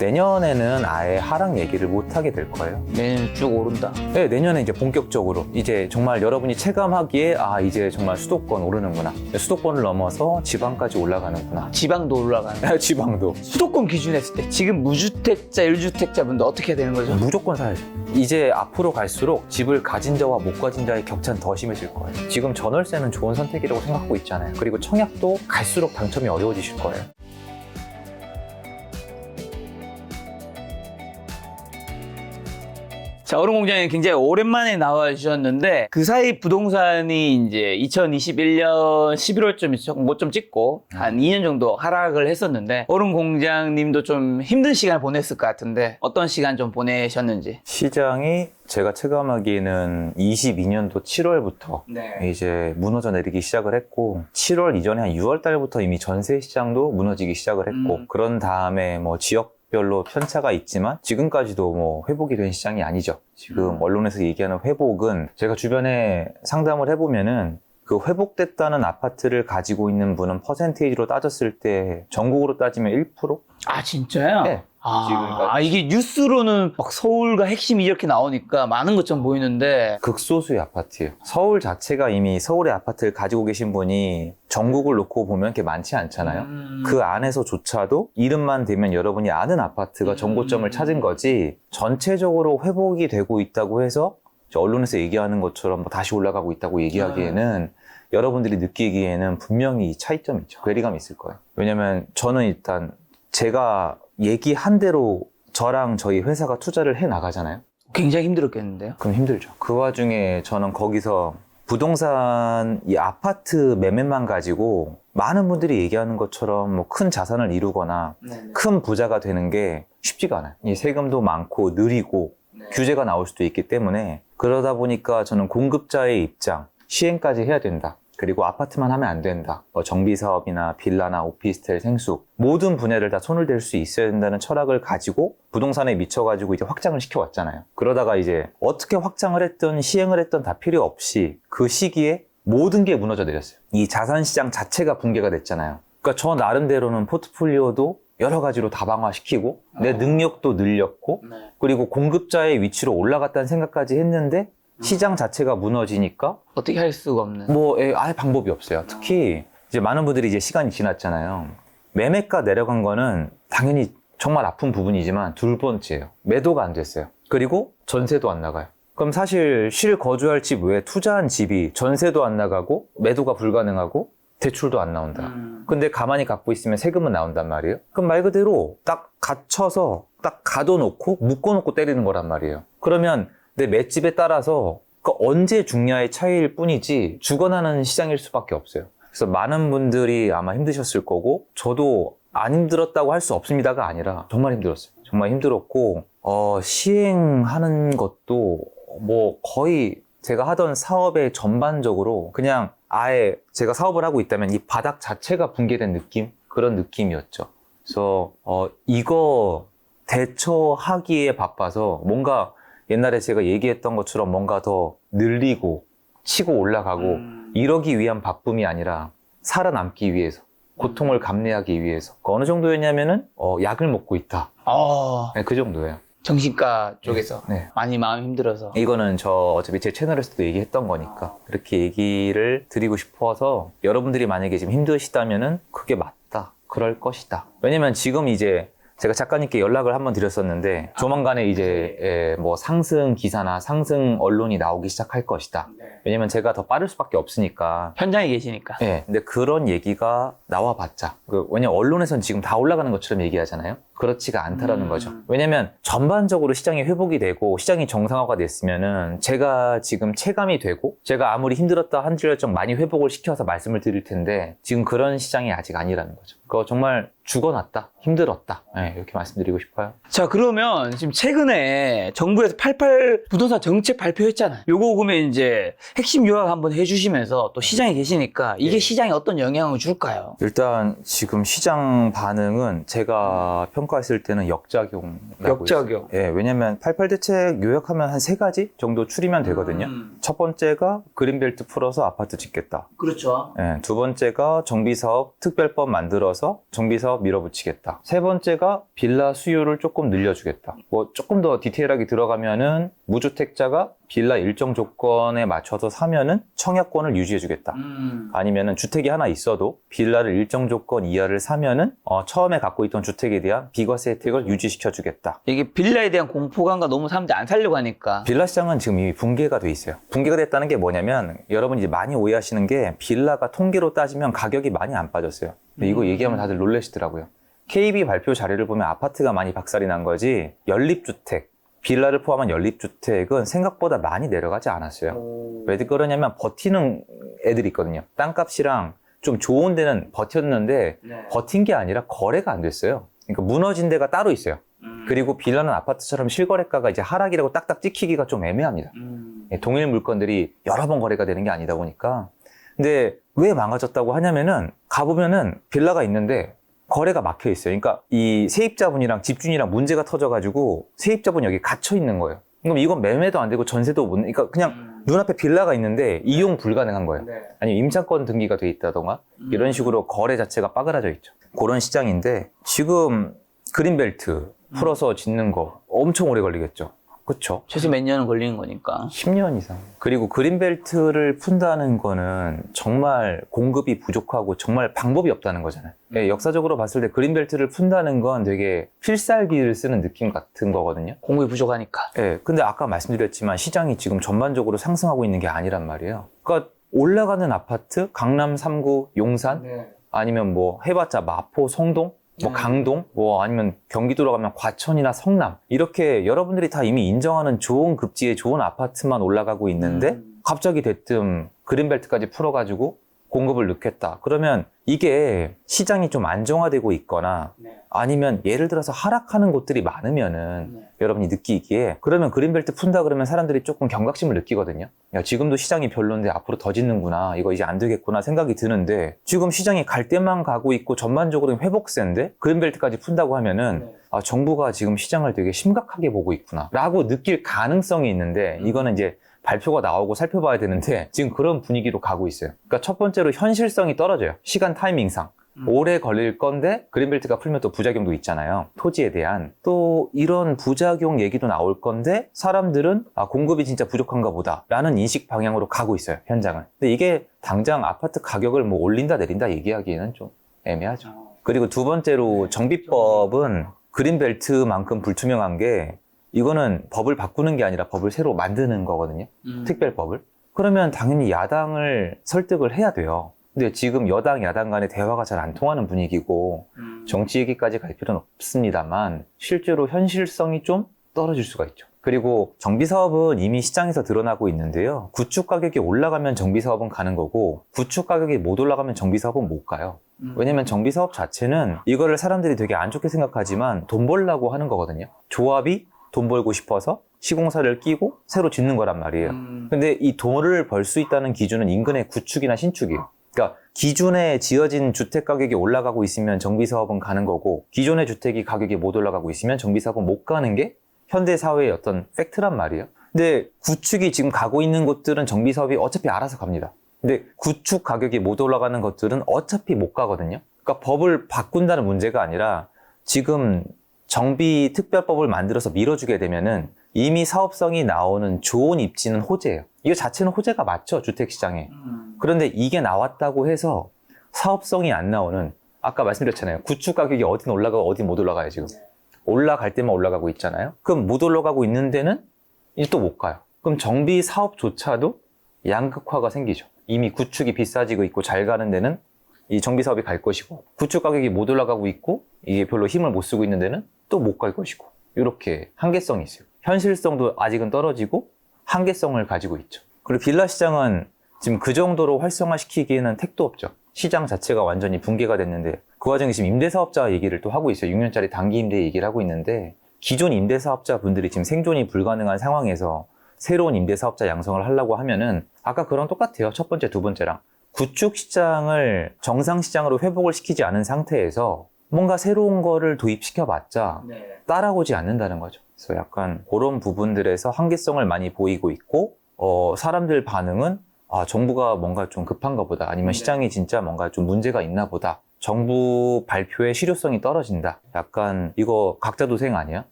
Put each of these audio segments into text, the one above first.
내년에는 아예 하락 얘기를 못 하게 될 거예요. 내년 쭉 오른다. 네, 내년에 이제 본격적으로 이제 정말 여러분이 체감하기에 아 이제 정말 수도권 오르는구나. 수도권을 넘어서 지방까지 올라가는구나. 지방도 올라가는. 지방도 수도권 기준 했을 때 지금 무주택자, 1주택자분들 어떻게 해야 되는 거죠? 무조건 사야죠. 이제 앞으로 갈수록 집을 가진 자와 못 가진 자의 격차는 더 심해질 거예요. 지금 전월세는 좋은 선택이라고 생각하고 있잖아요. 그리고 청약도 갈수록 당첨이 어려워지실 거예요. 자, 얼음공장에 굉장히 오랜만에 나와주셨는데 그 사이 부동산이 이제 2021년 11월쯤에 고점 찍고 한 2년 정도 하락을 했었는데 얼음공장님도 좀 힘든 시간을 보냈을 것 같은데 어떤 시간 좀 보내셨는지. 시장이 제가 체감하기에는 22년도 7월부터 이제 무너져 내리기 시작을 했고 7월 이전에 한 6월 달부터 이미 전세 시장도 무너지기 시작을 했고 그런 다음에 뭐 지역별로 편차가 있지만 지금까지도 뭐 회복이 된 시장이 아니죠. 지금 언론에서 얘기하는 회복은 제가 주변에 상담을 해보면은 그 회복됐다는 아파트를 가지고 있는 분은 퍼센테이지로 따졌을 때 전국으로 따지면 1%? 아, 진짜요? 네. 이게 뉴스로는 막 서울과 핵심이 이렇게 나오니까 많은 것처럼 보이는데 극소수의 아파트예요. 서울 자체가 이미 서울의 아파트를 가지고 계신 분이 전국을 놓고 보면 그렇게 많지 않잖아요. 그 안에서조차도 이름만 대면 여러분이 아는 아파트가 정고점을 찾은 거지 전체적으로 회복이 되고 있다고 해서 언론에서 얘기하는 것처럼 뭐 다시 올라가고 있다고 얘기하기에는 여러분들이 느끼기에는 분명히 이 차이점이 있죠. 괴리감이 있을 거예요. 왜냐면 저는 일단 제가 얘기한 대로 저랑 저희 회사가 투자를 해 나가잖아요. 굉장히 힘들었겠는데요? 그럼 힘들죠. 그 와중에 저는 거기서 부동산 이 아파트 매매만 가지고 많은 분들이 얘기하는 것처럼 뭐 큰 자산을 이루거나 큰 부자가 되는 게 쉽지가 않아요. 이 세금도 많고 느리고 규제가 나올 수도 있기 때문에 그러다 보니까 저는 공급자의 입장, 시행까지 해야 된다. 그리고 아파트만 하면 안 된다. 정비사업이나 빌라나 오피스텔, 생수 모든 분야를 다 손을 댈 수 있어야 된다는 철학을 가지고 부동산에 미쳐가지고 이제 확장을 시켜왔잖아요. 그러다가 이제 어떻게 확장을 했든 시행을 했든 다 필요 없이 그 시기에 모든 게 무너져 내렸어요. 이 자산시장 자체가 붕괴가 됐잖아요. 그러니까 저 나름대로는 포트폴리오도 여러 가지로 다방화시키고 내 능력도 늘렸고 그리고 공급자의 위치로 올라갔다는 생각까지 했는데 시장 자체가 무너지니까 어떻게 할 수가 없는. 아예 방법이 없어요. 특히 이제 많은 분들이 이제 시간이 지났잖아요. 매매가 내려간 거는 당연히 정말 아픈 부분이지만 둘 번째예요. 매도가 안 됐어요. 그리고 전세도 안 나가요. 그럼 사실 실거주할 집 외에 투자한 집이 전세도 안 나가고 매도가 불가능하고 대출도 안 나온다. 근데 가만히 갖고 있으면 세금은 나온단 말이에요. 그럼 말 그대로 딱 갇혀서 딱 가둬놓고 묶어놓고 때리는 거란 말이에요. 그러면 내 맷집에 따라서 언제 죽냐의 차이일 뿐이지 죽어나는 시장일 수밖에 없어요. 그래서 많은 분들이 아마 힘드셨을 거고 저도 안 힘들었다고 할 수 없습니다가 아니라 정말 힘들었어요. 정말 힘들었고 시행하는 것도 뭐 거의 제가 하던 사업의 전반적으로 그냥 아예 제가 사업을 하고 있다면 이 바닥 자체가 붕괴된 느낌? 그런 느낌이었죠. 그래서 이거 대처하기에 바빠서 뭔가 옛날에 제가 얘기했던 것처럼 뭔가 더 늘리고 치고 올라가고 이러기 위한 바쁨이 아니라 살아남기 위해서 고통을 감내하기 위해서 어느 정도였냐면은 약을 먹고 있다. 네, 그 정도예요. 정신과 쪽에서 네. 많이 마음이 힘들어서. 이거는 저 어차피 제 채널에서도 얘기했던 거니까 그렇게 얘기를 드리고 싶어서 여러분들이 만약에 지금 힘드시다면은 그게 맞다. 그럴 것이다. 왜냐면 지금 이제 제가 작가님께 연락을 한번 드렸었는데 조만간에 이제 뭐 상승 기사나 상승 언론이 나오기 시작할 것이다. 왜냐면 제가 더 빠를 수밖에 없으니까. 현장에 계시니까. 네, 근데 그런 얘기가 나와봤자 왜냐면 언론에서는 지금 다 올라가는 것처럼 얘기하잖아요. 그렇지가 않다라는 거죠. 왜냐면 전반적으로 시장이 회복이 되고 시장이 정상화가 됐으면은 제가 지금 체감이 되고 제가 아무리 힘들었다 한들좀 많이 회복을 시켜서 말씀을 드릴 텐데 지금 그런 시장이 아직 아니라는 거죠. 그거 정말 죽어났다, 힘들었다, 네, 이렇게 말씀드리고 싶어요. 자, 그러면 지금 최근에 정부에서 88 부동산 정책 발표했잖아요. 요거 그러면 이제 핵심 요약 한번 해주시면서 또 시장에 계시니까 이게 시장에 어떤 영향을 줄까요? 일단 지금 시장 반응은 제가 평가했을 때는 역작용. 역작용. 예, 왜냐면 88 대책 요약하면 한 3가지 정도 추리면 되거든요. 첫 번째가 그린벨트 풀어서 아파트 짓겠다. 그렇죠. 예, 두 번째가 정비사업 특별법 만들어서 정비사업 밀어붙이겠다. 세 번째가 빌라 수요를 조금 늘려주겠다. 뭐 조금 더 디테일하게 들어가면은 무주택자가 빌라 일정 조건에 맞춰서 사면은 청약권을 유지해주겠다. 아니면은 주택이 하나 있어도 빌라를 일정 조건 이하를 사면은 처음에 갖고 있던 주택에 대한 비과세 혜택을 유지시켜주겠다. 이게 빌라에 대한 공포감과 너무 사람들이 안 살려고 하니까. 빌라 시장은 지금 이미 붕괴가 돼 있어요. 붕괴가 됐다는 게 뭐냐면 여러분이 이제 많이 오해하시는 게 빌라가 통계로 따지면 가격이 많이 안 빠졌어요. 근데 이거 얘기하면 다들 놀라시더라고요. KB 발표 자료를 보면 아파트가 많이 박살이 난 거지 연립주택, 빌라를 포함한 연립주택은 생각보다 많이 내려가지 않았어요. 왜 그러냐면 버티는 애들이 있거든요. 땅값이랑 좀 좋은 데는 버텼는데 버틴 게 아니라 거래가 안 됐어요. 그러니까 무너진 데가 따로 있어요. 그리고 빌라는 아파트처럼 실거래가가 이제 하락이라고 딱딱 찍히기가 좀 애매합니다. 동일 물건들이 여러 번 거래가 되는 게 아니다 보니까. 근데 왜 망가졌다고 하냐면은 가보면은 빌라가 있는데 거래가 막혀 있어요. 그러니까 이 세입자분이랑 집주인이랑 문제가 터져가지고 세입자분이 여기 갇혀 있는 거예요. 그럼 이건 매매도 안 되고 전세도 못, 그러니까 그냥 눈앞에 빌라가 있는데 이용 불가능한 거예요. 아니면 임차권 등기가 돼 있다던가 이런 식으로 거래 자체가 빠그라져 있죠. 그런 시장인데 지금 그린벨트 풀어서 짓는 거 엄청 오래 걸리겠죠. 그렇죠. 최소 몇 년은 걸리는 거니까. 10년 이상. 그리고 그린벨트를 푼다는 거는 정말 공급이 부족하고 정말 방법이 없다는 거잖아요. 예, 역사적으로 봤을 때 그린벨트를 푼다는 건 되게 필살기를 쓰는 느낌 같은 거거든요. 공급이 부족하니까. 예, 근데 아까 말씀드렸지만 시장이 지금 전반적으로 상승하고 있는 게 아니란 말이에요. 그러니까 올라가는 아파트, 강남 3구, 용산, 아니면 뭐 해봤자 마포, 성동, 뭐 강동, 뭐 아니면 경기도로 가면 과천이나 성남 이렇게 여러분들이 다 이미 인정하는 좋은 급지의 좋은 아파트만 올라가고 있는데 갑자기 대뜸 그린벨트까지 풀어가지고 공급을 넣겠다. 그러면 이게 시장이 좀 안정화되고 있거나 아니면 예를 들어서 하락하는 곳들이 많으면은 여러분이 느끼기에 그러면 그린벨트 푼다 그러면 사람들이 조금 경각심을 느끼거든요. 야, 지금도 시장이 별론데 앞으로 더 짓는구나. 이거 이제 안 되겠구나 생각이 드는데 지금 시장이 갈 때만 가고 있고 전반적으로 회복세인데 그린벨트까지 푼다고 하면은 아, 정부가 지금 시장을 되게 심각하게 보고 있구나 라고 느낄 가능성이 있는데 이거는 이제 발표가 나오고 살펴봐야 되는데 지금 그런 분위기로 가고 있어요. 그러니까 첫 번째로 현실성이 떨어져요. 시간 타이밍상. 오래 걸릴 건데 그린벨트가 풀면 또 부작용도 있잖아요. 토지에 대한. 또 이런 부작용 얘기도 나올 건데 사람들은 아, 공급이 진짜 부족한가 보다 라는 인식 방향으로 가고 있어요. 현장은. 근데 이게 당장 아파트 가격을 뭐 올린다 내린다 얘기하기에는 좀 애매하죠. 그리고 두 번째로 정비법은 그린벨트만큼 불투명한 게 이거는 법을 바꾸는 게 아니라 법을 새로 만드는 거거든요. 특별법을. 그러면 당연히 야당을 설득을 해야 돼요. 근데 지금 여당, 야당 간의 대화가 잘 안 통하는 분위기고 정치 얘기까지 갈 필요는 없습니다만 실제로 현실성이 좀 떨어질 수가 있죠. 그리고 정비사업은 이미 시장에서 드러나고 있는데요. 구축 가격이 올라가면 정비사업은 가는 거고 구축 가격이 못 올라가면 정비사업은 못 가요. 왜냐면 정비사업 자체는 이거를 사람들이 되게 안 좋게 생각하지만 돈 벌려고 하는 거거든요. 조합이 돈 벌고 싶어서 시공사를 끼고 새로 짓는 거란 말이에요. 근데 이 돈을 벌 수 있다는 기준은 인근의 구축이나 신축이에요. 그러니까 기존에 지어진 주택 가격이 올라가고 있으면 정비사업은 가는 거고 기존의 주택이 가격이 못 올라가고 있으면 정비사업은 못 가는 게 현대사회의 어떤 팩트란 말이에요. 근데 구축이 지금 가고 있는 곳들은 정비사업이 어차피 알아서 갑니다. 근데 구축 가격이 못 올라가는 것들은 어차피 못 가거든요. 그러니까 법을 바꾼다는 문제가 아니라 지금 정비 특별법을 만들어서 밀어주게 되면은 이미 사업성이 나오는 좋은 입지는 호재예요. 이거 자체는 호재가 맞죠, 주택시장에. 그런데 이게 나왔다고 해서 사업성이 안 나오는, 아까 말씀드렸잖아요. 구축 가격이 어딘 올라가고 어딘 못 올라가요, 지금. 올라갈 때만 올라가고 있잖아요. 그럼 못 올라가고 있는 데는 이제 또 못 가요. 그럼 정비 사업조차도 양극화가 생기죠. 이미 구축이 비싸지고 있고 잘 가는 데는 이 정비 사업이 갈 것이고, 구축 가격이 못 올라가고 있고 이게 별로 힘을 못 쓰고 있는 데는 또 못 갈 것이고, 이렇게 한계성이 있어요. 현실성도 아직은 떨어지고 한계성을 가지고 있죠. 그리고 빌라 시장은 지금 그 정도로 활성화시키기에는 택도 없죠. 시장 자체가 완전히 붕괴가 됐는데 그 와중에 지금 임대사업자 얘기를 또 하고 있어요. 6년짜리 단기 임대 얘기를 하고 있는데 기존 임대사업자 분들이 지금 생존이 불가능한 상황에서 새로운 임대사업자 양성을 하려고 하면은 아까 그런 똑같아요. 첫 번째, 두 번째랑. 구축 시장을 정상 시장으로 회복을 시키지 않은 상태에서 뭔가 새로운 거를 도입시켜봤자 네. 따라오지 않는다는 거죠. 그래서 약간 그런 부분들에서 한계성을 많이 보이고 있고, 사람들 반응은 정부가 뭔가 좀 급한가 보다. 아니면 네. 시장이 진짜 뭔가 좀 문제가 있나 보다. 정부 발표의 실효성이 떨어진다. 약간 이거 각자 도생 아니야?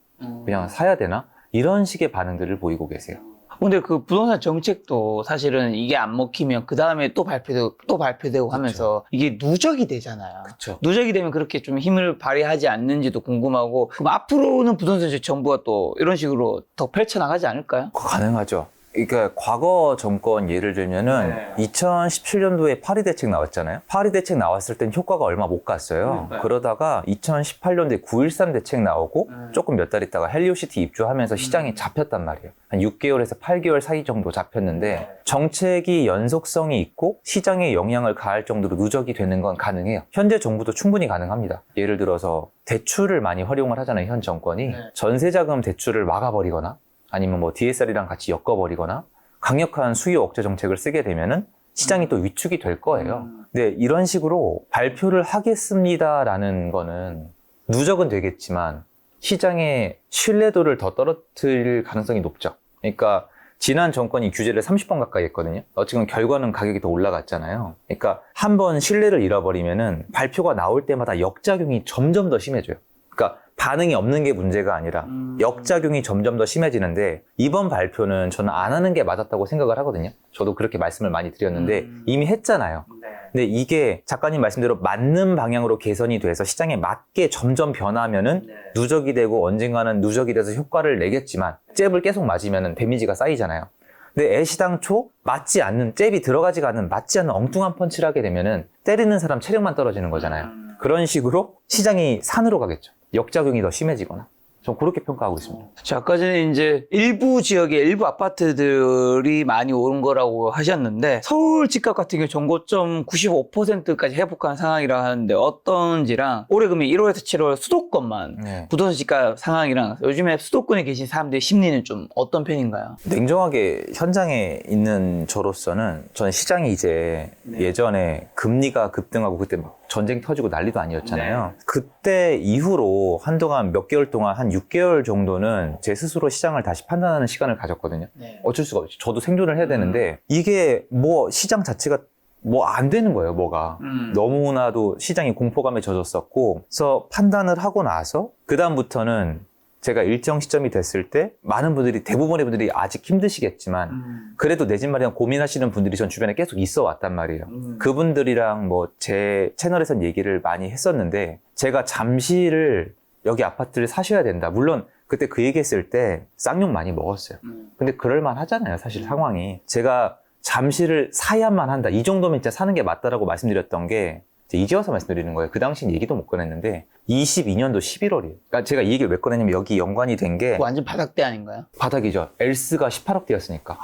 그냥 사야 되나? 이런 식의 반응들을 보이고 계세요. 근데 그 부동산 정책도 사실은 이게 안 먹히면 그 다음에 또 발표되고 하면서 이게 누적이 되잖아요. 그쵸. 누적이 되면 그렇게 좀 힘을 발휘하지 않는지도 궁금하고, 그럼 앞으로는 부동산 정책 정부가 또 이런 식으로 더 펼쳐나가지 않을까요? 가능하죠. 그러니까 과거 정권 예를 들면은 네. 2017년도에 파리 대책 나왔잖아요. 파리 대책 나왔을 땐 효과가 얼마 못 갔어요. 그러니까요. 그러다가 2018년도에 9.13 대책 나오고 조금 몇 달 있다가 헬리오시티 입주하면서 시장이 잡혔단 말이에요. 한 6개월에서 8개월 사이 정도 잡혔는데 정책이 연속성이 있고 시장에 영향을 가할 정도로 누적이 되는 건 가능해요. 현재 정부도 충분히 가능합니다. 예를 들어서 대출을 많이 활용을 하잖아요. 현 정권이. 네. 전세자금 대출을 막아버리거나 아니면 뭐 DSR이랑 같이 엮어버리거나 강력한 수요 억제 정책을 쓰게 되면은 시장이 또 위축이 될 거예요. 근데 이런 식으로 발표를 하겠습니다라는 거는 누적은 되겠지만 시장의 신뢰도를 더 떨어뜨릴 가능성이 높죠. 그러니까 지난 정권이 규제를 30번 가까이 했거든요. 지금 결과는 가격이 더 올라갔잖아요. 그러니까 한 번 신뢰를 잃어버리면은 발표가 나올 때마다 역작용이 점점 더 심해져요. 그러니까 반응이 없는 게 문제가 아니라 역작용이 점점 더 심해지는데 이번 발표는 저는 안 하는 게 맞았다고 생각을 하거든요. 저도 그렇게 말씀을 많이 드렸는데 이미 했잖아요. 근데 이게 작가님 말씀대로 맞는 방향으로 개선이 돼서 시장에 맞게 점점 변하면은 누적이 되고 언젠가는 누적이 돼서 효과를 내겠지만 잽을 계속 맞으면은 데미지가 쌓이잖아요. 근데 애시당초 맞지 않는, 잽이 들어가지가 않는, 맞지 않는 엉뚱한 펀치를 하게 되면은 때리는 사람 체력만 떨어지는 거잖아요. 그런 식으로 시장이 산으로 가겠죠. 역작용이 더 심해지거나. 전 그렇게 평가하고 있습니다. 자, 아까 전에 이제 일부 지역에 일부 아파트들이 많이 오른 거라고 하셨는데, 서울 집값 같은 경우 전고점 95%까지 회복한 상황이라 하는데 어떤지랑, 올해 그러면 1월에서 7월 수도권만 네. 부동산 집값 상황이랑 요즘에 수도권에 계신 사람들의 심리는 좀 어떤 편인가요? 냉정하게 현장에 있는 저로서는 전 시장이 이제 예전에 금리가 급등하고 그때 막 전쟁 터지고 난리도 아니었잖아요. 그때 이후로 한동안 몇 개월 동안 한 6개월 정도는 제 스스로 시장을 다시 판단하는 시간을 가졌거든요. 어쩔 수가 없죠. 저도 생존을 해야 되는데 이게 뭐 시장 자체가 뭐 안 되는 거예요, 뭐가. 너무나도 시장이 공포감에 젖었었고, 그래서 판단을 하고 나서 그다음부터는 제가 일정 시점이 됐을 때 많은 분들이, 대부분의 분들이 아직 힘드시겠지만 그래도 내 집 마련 고민하시는 분들이 전 주변에 계속 있어 왔단 말이에요. 그분들이랑 뭐 제 채널에선 얘기를 많이 했었는데, 제가 잠시를 여기 아파트를 사셔야 된다. 물론 그때 그 얘기했을 때 쌍욕 많이 먹었어요. 근데 그럴만 하잖아요, 사실 상황이. 제가 잠시를 사야만 한다. 이 정도면 진짜 사는 게 맞다라고 말씀드렸던 게 이제 와서 말씀드리는 거예요. 그 당시엔 얘기도 못 꺼냈는데 22년도 11월이에요. 그러니까 제가 이 얘기를 왜 꺼냈냐면 여기 연관이 된 게 완전 바닥대 아닌가요? 바닥이죠. 엘스가 18억대였으니까.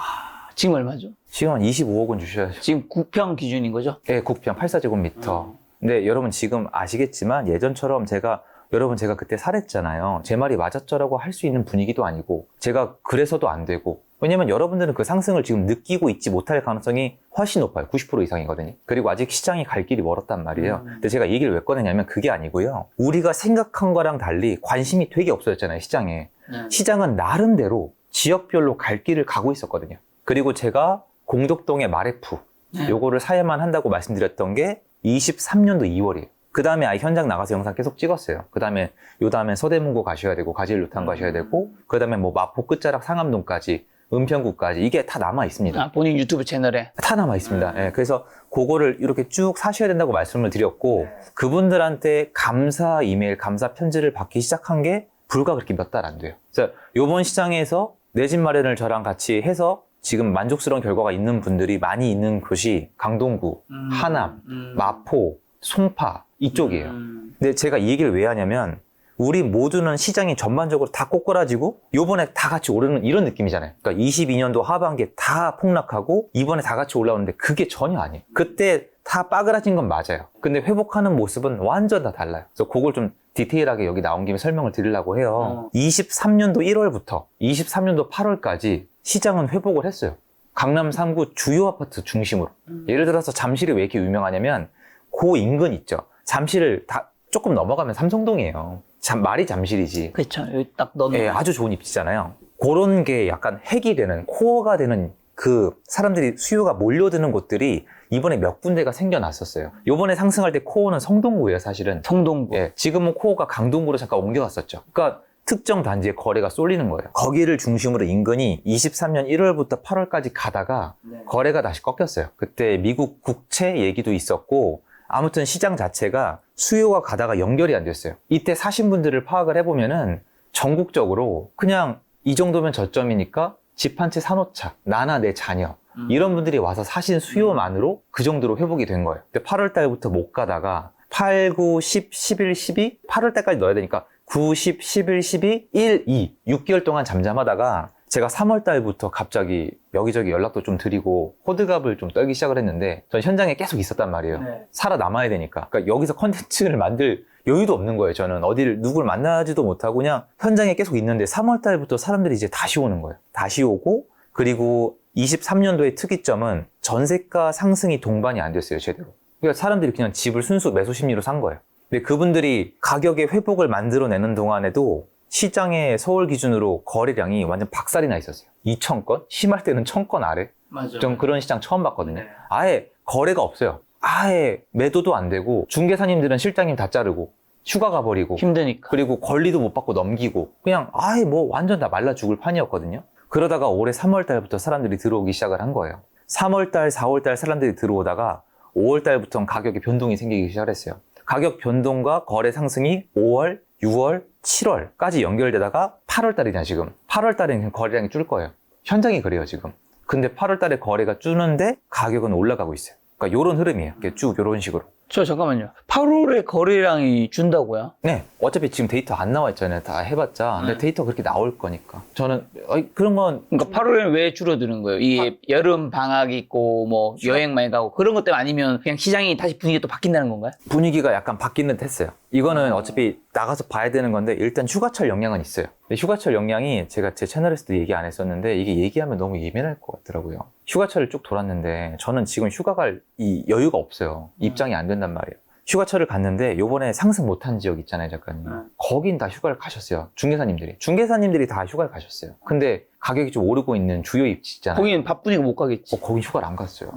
지금 얼마죠? 지금 한 25억 원 주셔야죠. 지금 9평 기준인 거죠? 네, 국평 8사제곱미터. 근데 여러분 지금 아시겠지만 예전처럼 제가 그때 살했잖아요. 제 말이 맞았죠라고 할 수 있는 분위기도 아니고, 제가 그래서도 안 되고, 왜냐면 여러분들은 그 상승을 지금 느끼고 있지 못할 가능성이 훨씬 높아요. 90% 이상이거든요. 그리고 아직 시장이 갈 길이 멀었단 말이에요. 근데 제가 이 얘기를 왜 꺼내냐면 그게 아니고요. 우리가 생각한 거랑 달리 관심이 되게 없어졌잖아요, 시장에. 시장은 나름대로 지역별로 갈 길을 가고 있었거든요. 그리고 제가 공덕동의 마레프, 요거를 사야만 한다고 말씀드렸던 게 23년도 2월이에요. 그 다음에 아예 현장 나가서 영상 계속 찍었어요. 그 다음에 서대문고 가셔야 되고, 가지일루탄 가셔야 되고, 그 다음에 뭐 마포 끝자락 상암동까지, 은평구까지, 이게 다 남아 있습니다. 본인 유튜브 채널에? 다 남아 있습니다. 예, 그래서 그거를 이렇게 쭉 사셔야 된다고 말씀을 드렸고, 그분들한테 감사 이메일, 감사 편지를 받기 시작한 게 불과 그렇게 몇 달 안 돼요. 그래서 요번 시장에서 내 집 마련을 저랑 같이 해서 지금 만족스러운 결과가 있는 분들이 많이 있는 곳이 강동구, 하남, 마포, 송파 이쪽이에요. 근데 제가 이 얘기를 왜 하냐면, 우리 모두는 시장이 전반적으로 다 꼬꾸라지고 요번에 다 같이 오르는 이런 느낌이잖아요. 그러니까 22년도 하반기에 다 폭락하고 이번에 다 같이 올라오는데 그게 전혀 아니에요. 그때 다 빠그라진 건 맞아요. 근데 회복하는 모습은 완전 다 달라요. 그래서 그걸 좀 디테일하게 여기 나온 김에 설명을 드리려고 해요. 23년도 1월부터 23년도 8월까지 시장은 회복을 했어요. 강남 3구 주요 아파트 중심으로. 예를 들어서 잠실이 왜 이렇게 유명하냐면 그 인근 있죠. 잠실을 조금 넘어가면 삼성동이에요. 말이 잠실이지. 그렇죠. 여기 딱 넣는. 예, 아주 좋은 입지잖아요. 그런 게 약간 핵이 되는, 코어가 되는 그 사람들이 수요가 몰려드는 곳들이 이번에 몇 군데가 생겨났었어요. 요번에 상승할 때 코어는 성동구예요, 사실은. 성동구. 예, 지금은 코어가 강동구로 잠깐 옮겨갔었죠. 그러니까 특정 단지에 거래가 쏠리는 거예요. 거기를 중심으로 인근이 23년 1월부터 8월까지 가다가 거래가 다시 꺾였어요. 그때 미국 국채 얘기도 있었고, 아무튼 시장 자체가 수요가 가다가 연결이 안 됐어요. 이때 사신 분들을 파악을 해보면은 전국적으로 그냥 이 정도면 저점이니까 집 한 채 사놓자. 나나 내 자녀. 이런 분들이 와서 사신 수요만으로 그 정도로 회복이 된 거예요. 근데 8월 달부터 못 가다가 8, 9, 10, 11, 12, 8월 달까지 넣어야 되니까 9, 10, 11, 12, 1, 2, 6개월 동안 잠잠하다가 제가 3월 달부터 갑자기 여기저기 연락도 좀 드리고 호들갑을 좀 떨기 시작을 했는데 전 현장에 계속 있었단 말이에요. 네. 살아남아야 되니까. 그러니까 여기서 컨텐츠를 만들 여유도 없는 거예요. 저는 어디를 누굴 만나지도 못하고 그냥 현장에 계속 있는데 3월 달부터 사람들이 이제 다시 오는 거예요. 다시 오고 그리고 23년도의 특이점은 전세가 상승이 동반이 안 됐어요. 제대로. 그러니까 사람들이 그냥 집을 순수 매수 심리로 산 거예요. 근데 그분들이 가격의 회복을 만들어내는 동안에도 시장의 서울 기준으로 거래량이 완전 박살이 나 있었어요. 2,000건? 심할 때는 1,000건 아래? 맞아. 전 그런 시장 처음 봤거든요. 네. 아예 거래가 없어요. 아예 매도도 안 되고 중개사님들은 실장님 다 자르고 휴가 가버리고 힘드니까. 그리고 권리도 못 받고 넘기고 그냥 아예 뭐 완전 다 말라 죽을 판이었거든요. 그러다가 올해 3월 달부터 사람들이 들어오기 시작을 한 거예요. 3월 달, 4월 달 사람들이 들어오다가 5월 달부터는 가격에 변동이 생기기 시작했어요. 가격 변동과 거래 상승이 5월, 6월, 7월까지 연결되다가 8월 달이냐 지금. 8월 달에는 거래량이 줄 거예요. 현장이 그래요 지금. 근데 8월 달에 거래가 주는데 가격은 올라가고 있어요. 그러니까 요런 흐름이에요. 이렇게 쭉 요런 식으로. 저 잠깐만요. 8월에 거래량이 준다고요? 네. 어차피 지금 데이터 안 나와 있잖아요. 다 해봤자. 근데 네. 데이터 그렇게 나올 거니까. 저는 그런 건 그러니까 8월에는 왜 줄어드는 거예요? 이 여름 방학 있고 뭐 여행 많이 가고 그런 것 때문에 아니면 그냥 시장이 다시 분위기가 또 바뀐다는 건가요? 분위기가 약간 바뀌는 듯 했어요. 이거는 어차피 나가서 봐야 되는 건데 일단 휴가철 영향은 있어요. 근데 휴가철 영향이 제가 제 채널에서도 얘기 안 했었는데 이게 얘기하면 너무 예민할 것 같더라고요. 휴가철을 쭉 돌았는데 저는 지금 휴가 갈 이 여유가 없어요. 입장이 안 된단 말이에요. 휴가철을 갔는데 요번에 상승 못한 지역 있잖아요, 작가님. 거긴 다 휴가를 가셨어요. 중개사님들이 다 휴가를 가셨어요. 근데 가격이 좀 오르고 있는 주요 입지 있잖아요. 거기는 바쁘니까 못 가겠지. 거긴 휴가를 안 갔어요.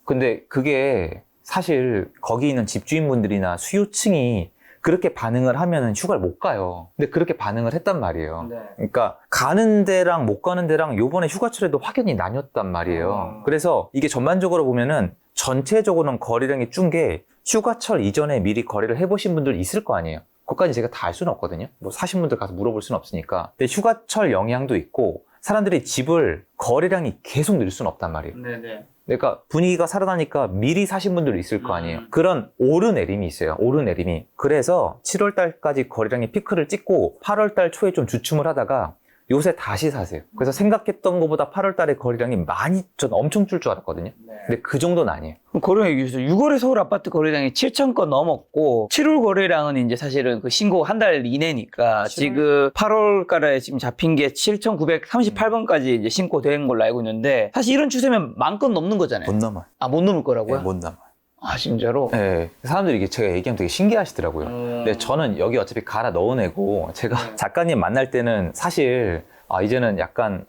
근데 그게 사실 거기 있는 집주인분들이나 수요층이 그렇게 반응을 하면은 휴가를 못 가요. 근데 그렇게 반응을 했단 말이에요. 네. 그러니까 가는 데랑 못 가는 데랑 요번에 휴가철에도 확연히 나뉘었단 말이에요. 그래서 이게 전반적으로 보면은 전체적으로는 거래량이 준 게 휴가철 이전에 미리 거래를 해보신 분들 있을 거 아니에요. 그것까지 제가 다 알 수는 없거든요. 뭐 사신 분들 가서 물어볼 수는 없으니까. 근데 휴가철 영향도 있고 사람들이 집을 거래량이 계속 늘 수는 없단 말이에요. 네네. 그러니까 분위기가 살아나니까 미리 사신 분들도 있을 거 아니에요. 그런 오르내림이 있어요. 오르내림이. 그래서 7월 달까지 거래량이 피크를 찍고 8월 달 초에 좀 주춤을 하다가 요새 다시 사세요. 그래서 생각했던 것보다 8월 달에 거래량이 많이, 전 엄청 줄 줄 알았거든요. 근데 그 정도는 아니에요. 거래량 얘기해주세요. 6월에 서울 아파트 거래량이 7,000건 넘었고 7월 거래량은 이제 사실은 그 신고 한 달 이내니까 지금 8월가에 지금 잡힌 게 7,938번까지 이제 신고된 걸로 알고 있는데 사실 이런 추세면 10,000건 넘는 거잖아요. 못 넘어요. 아, 못 넘을 거라고요? 네, 못 넘어요. 아, 진짜로? 네, 사람들이 이게 제가 얘기하면 되게 신기하시더라고요. 근데 저는 여기 어차피 갈아 넣어내고 제가 작가님 만날 때는 사실 이제는 약간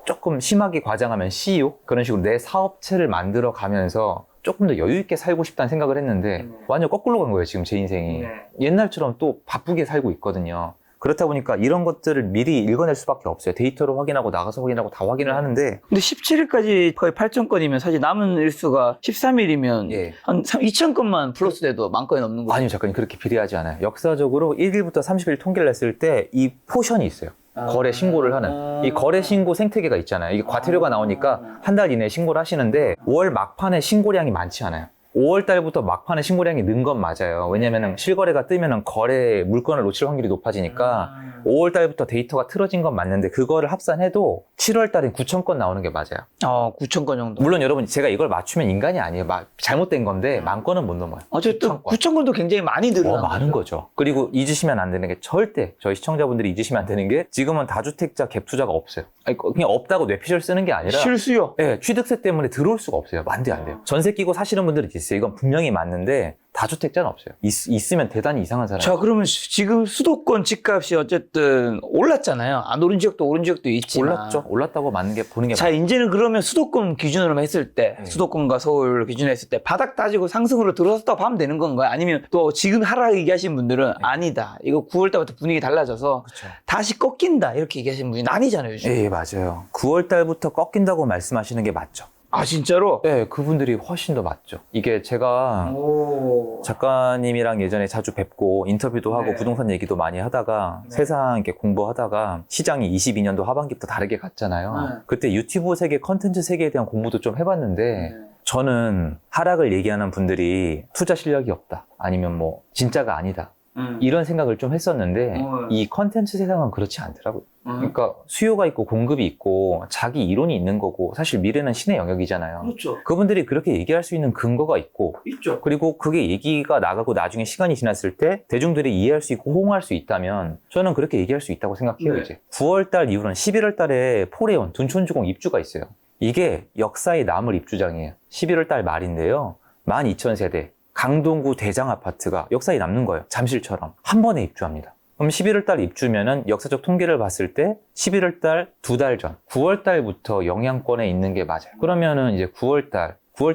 조금 심하게 과장하면 CEO? 그런 식으로 내 사업체를 만들어 가면서 조금 더 여유 있게 살고 싶다는 생각을 했는데 완전 거꾸로 간 거예요, 지금 제 인생이. 옛날처럼 또 바쁘게 살고 있거든요. 그렇다 보니까 이런 것들을 미리 읽어낼 수밖에 없어요. 데이터로 확인하고 나가서 확인하고 다 확인을 하는데 근데 17일까지 거의 8,000건이면 사실 남은 일수가 13일이면 예. 한 2,000건만 플러스 돼도 10,000건이 넘는 거죠. 아니요, 작가님 그렇게 비례하지 않아요. 역사적으로 1일부터 30일 통계를 냈을 때 이 포션이 있어요. 거래 신고를 하는 이 거래 신고 생태계가 있잖아요. 이게 과태료가 나오니까 한 달 이내에 신고를 하시는데 5월 막판에 신고량이 많지 않아요. 5월 달부터 막판에 신고량이 는 건 맞아요. 왜냐면은 실거래가 뜨면은 거래 물건을 놓칠 확률이 높아지니까 5월 달부터 데이터가 틀어진 건 맞는데 그거를 합산해도 7월 달엔 9,000건 나오는 게 맞아요. 9,000건 정도. 물론 여러분 제가 이걸 맞추면 인간이 아니에요. 잘못된 건데 10,000건은 못 넘어요. 어쨌든 9,000건도 굉장히 많이 늘어난 많은 거죠. 그리고 잊으시면 안 되는 게 절대 저희 시청자분들이 잊으시면 안 되는 게 지금은 다주택자 갭 투자가 없어요. 아니, 그냥 없다고 뇌피셜 쓰는 게 아니라 실수요. 네, 취득세 때문에 들어올 수가 없어요. 안 돼요. 전세 끼고 사시는 분들이 있어요. 이건 분명히 맞는데 다주택자는 없어요. 있으면 대단히 이상한 사람. 자, 그러면 지금 수도권 집값이 어쨌든 올랐잖아요. 안 오른 지역도 오른 지역도 있지만. 올랐죠. 올랐다고 맞는 게 보는 게 자, 맞죠. 이제는 그러면 수도권 기준으로 했을 때, 네. 수도권과 서울 기준으로 했을 때 바닥 따지고 상승으로 들어섰다고 하면 되는 건가요? 아니면 또 지금 하락 얘기하신 분들은 아니다. 이거 9월 달부터 분위기 달라져서 그렇죠. 다시 꺾인다. 이렇게 얘기하시는 분이 아니잖아요, 요즘. 예, 맞아요. 9월 달부터 꺾인다고 말씀하시는 게 맞죠. 아, 진짜로? 네, 그분들이 훨씬 더 맞죠. 이게 제가 오. 작가님이랑 예전에 자주 뵙고 인터뷰도 하고 네. 부동산 얘기도 많이 하다가 네. 세상 이렇게 공부하다가 시장이 22년도 하반기부터 다르게 갔잖아요. 네. 그때 유튜브 세계, 컨텐츠 세계에 대한 공부도 좀 해봤는데 네. 저는 하락을 얘기하는 분들이 투자 실력이 없다. 아니면 뭐 진짜가 아니다. 이런 생각을 좀 했었는데 이 컨텐츠 세상은 그렇지 않더라고요. 그러니까 수요가 있고 공급이 있고 자기 이론이 있는 거고 사실 미래는 신의 영역이잖아요. 그렇죠. 그분들이 그렇게 얘기할 수 있는 근거가 있고 있죠. 그리고 그게 얘기가 나가고 나중에 시간이 지났을 때 대중들이 이해할 수 있고 호응할 수 있다면 저는 그렇게 얘기할 수 있다고 생각해요. 네. 이제 9월 달 이후로는 11월 달에 포레온 둔촌주공 입주가 있어요. 이게 역사에 남을 입주장이에요. 11월 달 말인데요. 12,000세대 강동구 대장 아파트가 역사에 남는 거예요. 잠실처럼 한 번에 입주합니다. 그럼 11월 달 입주면은 역사적 통계를 봤을 때 11월 달 2달 전 9월 달부터 영향권에 있는 게 맞아요. 그러면은 이제 9월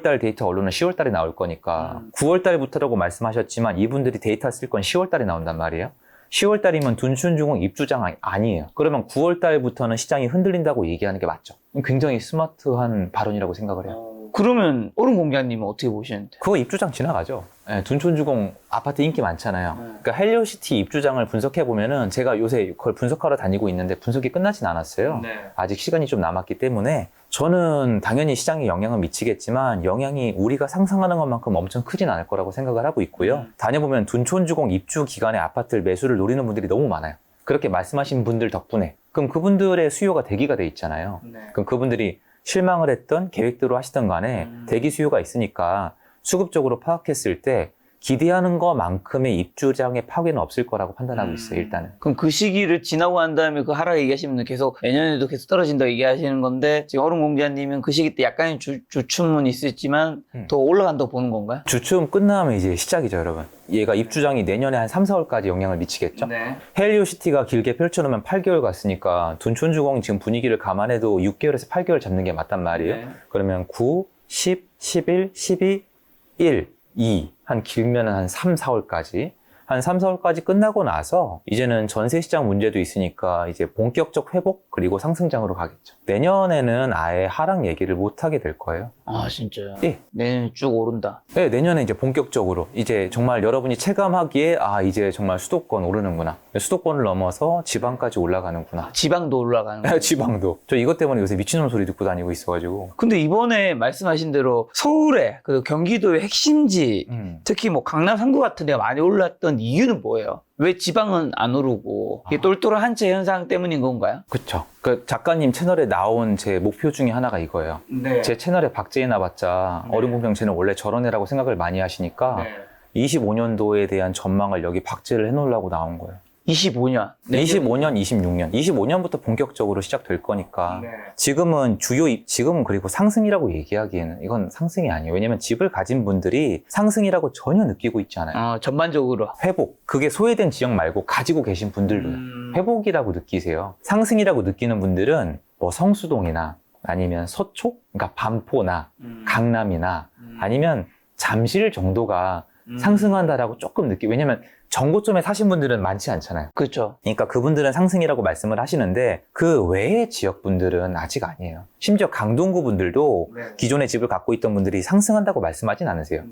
달 데이터 언론은 10월 달에 나올 거니까 9월 달부터라고 말씀하셨지만 이분들이 데이터 쓸 건 10월 달에 나온단 말이에요. 10월 달이면 둔촌주공 입주장 아니에요. 그러면 9월 달부터는 시장이 흔들린다고 얘기하는 게 맞죠. 굉장히 스마트한 발언이라고 생각을 해요. 그러면 오른 공장님은 어떻게 보시는데? 그거 입주장 지나가죠. 네, 둔촌주공 아파트 인기 많잖아요. 그러니까 헬리오시티 입주장을 분석해 보면은 제가 요새 그걸 분석하러 다니고 있는데 분석이 끝나진 않았어요. 아직 시간이 좀 남았기 때문에 저는 당연히 시장에 영향은 미치겠지만 영향이 우리가 상상하는 것만큼 엄청 크진 않을 거라고 생각을 하고 있고요. 다녀보면 둔촌주공 입주 기간에 아파트 매수를 노리는 분들이 너무 많아요. 그렇게 말씀하신 분들 덕분에 그럼 그분들의 수요가 대기가 돼 있잖아요. 그럼 그분들이 실망을 했던 계획대로 하시던 간에 대기 수요가 있으니까 수급적으로 파악했을 때 기대하는 것만큼의 입주장의 파괴는 없을 거라고 판단하고 있어요. 일단은. 그럼 그 시기를 지나고 난 다음에 그 하락 얘기하시는 분은 계속 내년에도 계속 떨어진다 얘기하시는 건데 지금 어른 공자님은 그 시기 때 약간의 주춤은 있었지만 더 올라간다고 보는 건가요? 주춤 끝나면 이제 시작이죠, 여러분. 얘가 입주장이 내년에 한 3, 4월까지 영향을 미치겠죠? 네. 헬리오시티가 길게 펼쳐놓으면 8개월 갔으니까 둔촌주공 지금 분위기를 감안해도 6개월에서 8개월 잡는 게 맞단 말이에요. 네. 그러면 9, 10, 11, 12, 1, 2, 한 길면은 한 3, 4월까지. 한 3, 4월까지 끝나고 나서 이제는 전세시장 문제도 있으니까 이제 본격적 회복 그리고 상승장으로 가겠죠. 내년에는 아예 하락 얘기를 못 하게 될 거예요. 아, 진짜요? 예. 내년에 쭉 오른다. 네, 내년에 이제 본격적으로 이제 정말 여러분이 체감하기에 아 이제 정말 수도권 오르는구나. 수도권을 넘어서 지방까지 올라가는구나. 지방도 올라가는 거. 지방도. 저 이것 때문에 요새 미친놈 소리 듣고 다니고 있어가지고. 근데 이번에 말씀하신 대로 서울에 그 경기도의 핵심지 특히 뭐 강남 3구 같은 데가 많이 올랐던 이유는 뭐예요? 왜 지방은 안 오르고 이게 똘똘한 한채 현상 때문인 건가요? 그쵸. 그 작가님 채널에 나온 제 목표 중에 하나가 이거예요. 네. 제 채널에 박제해 놔봤자 어른공병 쟤는 원래 저런 애라고 생각을 많이 하시니까 25년도에 대한 전망을 여기 박제를 해놓으려고 나온 거예요. 25년. 25년, 26년. 25년부터 본격적으로 시작될 거니까. 지금은 지금은 그리고 상승이라고 얘기하기에는 이건 상승이 아니에요. 왜냐면 집을 가진 분들이 상승이라고 전혀 느끼고 있지 않아요. 전반적으로. 회복. 그게 소외된 지역 말고 가지고 계신 분들도 회복이라고 느끼세요. 상승이라고 느끼는 분들은 뭐 성수동이나 아니면 서초, 그러니까 반포나 강남이나 아니면 잠실 정도가 상승한다라고 조금 왜냐면 정고점에 사신 분들은 많지 않잖아요. 그렇죠. 그러니까 그분들은 상승이라고 말씀을 하시는데 그 외의 지역분들은 아직 아니에요. 심지어 강동구 분들도 기존에 집을 갖고 있던 분들이 상승한다고 말씀하진 않으세요.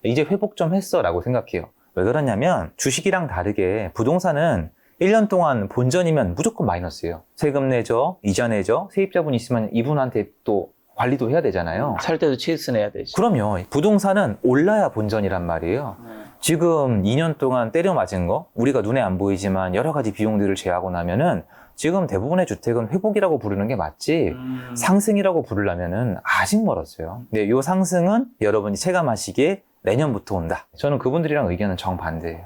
이제 회복 좀 했어 라고 생각해요. 왜 그러냐면 주식이랑 다르게 부동산은 1년 동안 본전이면 무조건 마이너스예요. 세금 내죠, 이자 내죠, 세입자분 있으면 이분한테 또 관리도 해야 되잖아요. 살 때도 치스 내야 되지. 그럼요. 부동산은 올라야 본전이란 말이에요. 지금 2년 동안 때려 맞은 거, 우리가 눈에 안 보이지만 여러 가지 비용들을 제하고 나면은 지금 대부분의 주택은 회복이라고 부르는 게 맞지 상승이라고 부르려면은 아직 멀었어요. 근데 이 상승은 여러분이 체감하시기에 내년부터 온다. 저는 그분들이랑 의견은 정반대예요.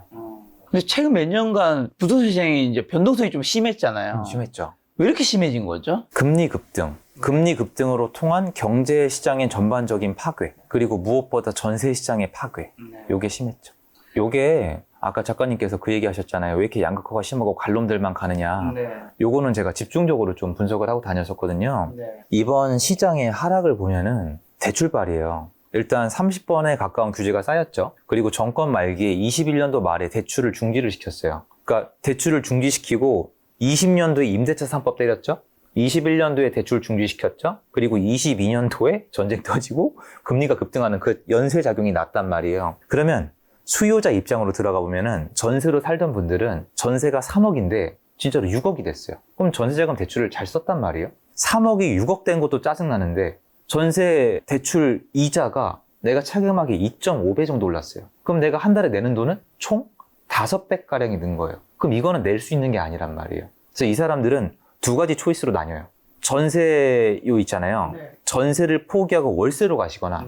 근데 최근 몇 년간 부동산 시장이 이제 변동성이 좀 심했잖아요. 심했죠. 왜 이렇게 심해진 거죠? 금리 급등, 금리 급등으로 통한 경제 시장의 전반적인 파괴, 그리고 무엇보다 전세 시장의 파괴. 요게 심했죠. 요게 아까 작가님께서 그 얘기 하셨잖아요. 왜 이렇게 양극화가 심하고 관놈들만 가느냐. 요거는 제가 집중적으로 좀 분석을 하고 다녔었거든요. 이번 시장의 하락을 보면은 대출발이에요. 일단 30번에 가까운 규제가 쌓였죠. 그리고 정권 말기에 21년도 말에 대출을 중지를 시켰어요. 그러니까 대출을 중지시키고 20년도에 임대차 3법 때렸죠. 21년도에 대출 중지시켰죠. 그리고 22년도에 전쟁 터지고 금리가 급등하는 그 연쇄작용이 났단 말이에요. 그러면 수요자 입장으로 들어가 보면은 전세로 살던 분들은 전세가 3억인데 진짜로 6억이 됐어요. 그럼 전세자금 대출을 잘 썼단 말이에요. 3억이 6억 된 것도 짜증나는데 전세 대출 이자가 내가 차감하기 2.5배 정도 올랐어요. 그럼 내가 한 달에 내는 돈은 총 5배가량이 는 거예요. 그럼 이거는 낼 수 있는 게 아니란 말이에요. 그래서 이 사람들은 두 가지 초이스로 나뉘어요. 전세요 있잖아요. 전세를 포기하고 월세로 가시거나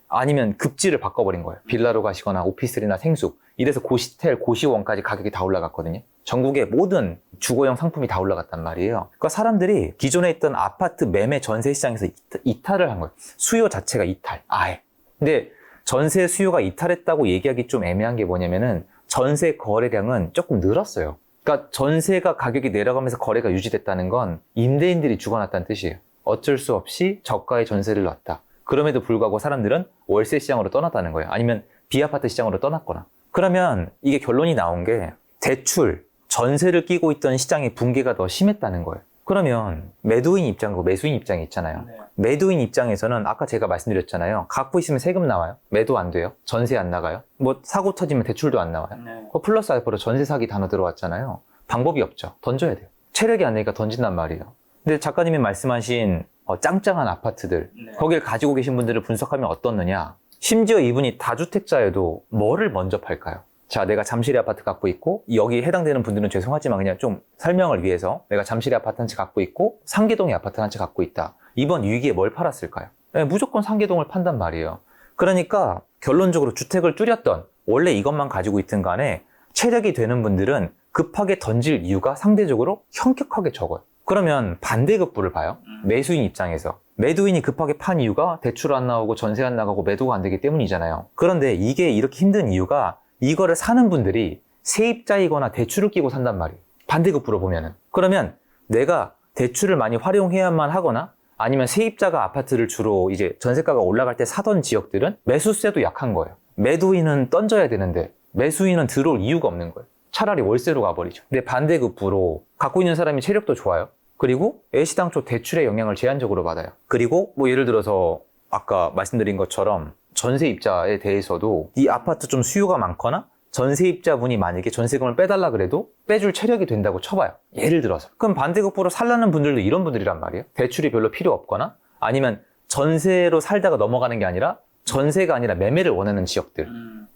아니면 급지를 바꿔버린 거예요. 빌라로 가시거나 오피스텔이나 생숙. 이래서 고시텔, 고시원까지 가격이 다 올라갔거든요. 전국의 모든 주거용 상품이 다 올라갔단 말이에요. 그러니까 사람들이 기존에 있던 아파트 매매 전세 시장에서 이탈을 한 거예요. 수요 자체가 이탈, 아예. 근데 전세 수요가 이탈했다고 얘기하기 좀 애매한 게 뭐냐면은 전세 거래량은 조금 늘었어요. 그러니까 전세가 가격이 내려가면서 거래가 유지됐다는 건 임대인들이 죽어났다는 뜻이에요. 어쩔 수 없이 저가의 전세를 넣었다. 그럼에도 불구하고 사람들은 월세 시장으로 떠났다는 거예요. 아니면 비아파트 시장으로 떠났거나. 그러면 이게 결론이 나온 게 대출, 전세를 끼고 있던 시장의 붕괴가 더 심했다는 거예요. 그러면 매도인 입장과 매수인 입장이 있잖아요. 매도인 입장에서는 아까 제가 말씀드렸잖아요. 갖고 있으면 세금 나와요. 매도 안 돼요. 전세 안 나가요. 뭐 사고 터지면 대출도 안 나와요. 플러스 알파로 전세 사기 단어 들어왔잖아요. 방법이 없죠. 던져야 돼요. 체력이 안 되니까 던진단 말이에요. 근데 작가님이 말씀하신 짱짱한 아파트들, 거길 가지고 계신 분들을 분석하면 어떻느냐. 심지어 이분이 다주택자여도 뭐를 먼저 팔까요? 자, 내가 잠실에 아파트 갖고 있고 여기 해당되는 분들은 죄송하지만 그냥 좀 설명을 위해서 내가 잠실에 아파트 한 채 갖고 있고 상계동에 아파트 한 채 갖고 있다. 이번 위기에 뭘 팔았을까요? 무조건 상계동을 판단 말이에요. 그러니까 결론적으로 주택을 줄였던 원래 이것만 가지고 있든 간에 체력이 되는 분들은 급하게 던질 이유가 상대적으로 현격하게 적어요. 그러면 반대급부를 봐요. 매수인 입장에서. 매도인이 급하게 판 이유가 대출 안 나오고 전세 안 나가고 매도가 안 되기 때문이잖아요. 그런데 이게 이렇게 힘든 이유가 이거를 사는 분들이 세입자이거나 대출을 끼고 산단 말이에요. 반대급부로 보면은. 그러면 내가 대출을 많이 활용해야만 하거나 아니면 세입자가 아파트를 주로 이제 전세가가 올라갈 때 사던 지역들은 매수세도 약한 거예요. 매도인은 던져야 되는데 매수인은 들어올 이유가 없는 거예요. 차라리 월세로 가버리죠. 근데 반대급부로 갖고 있는 사람이 체력도 좋아요. 그리고 애시당초 대출의 영향을 제한적으로 받아요. 그리고 뭐 예를 들어서 아까 말씀드린 것처럼 전세입자에 대해서도 이 아파트 좀 수요가 많거나 전세입자분이 만약에 전세금을 빼달라 그래도 빼줄 체력이 된다고 쳐봐요. 예를 들어서. 그럼 반대급부로 살라는 분들도 이런 분들이란 말이에요. 대출이 별로 필요 없거나 아니면 전세로 살다가 넘어가는 게 아니라 전세가 아니라 매매를 원하는 지역들.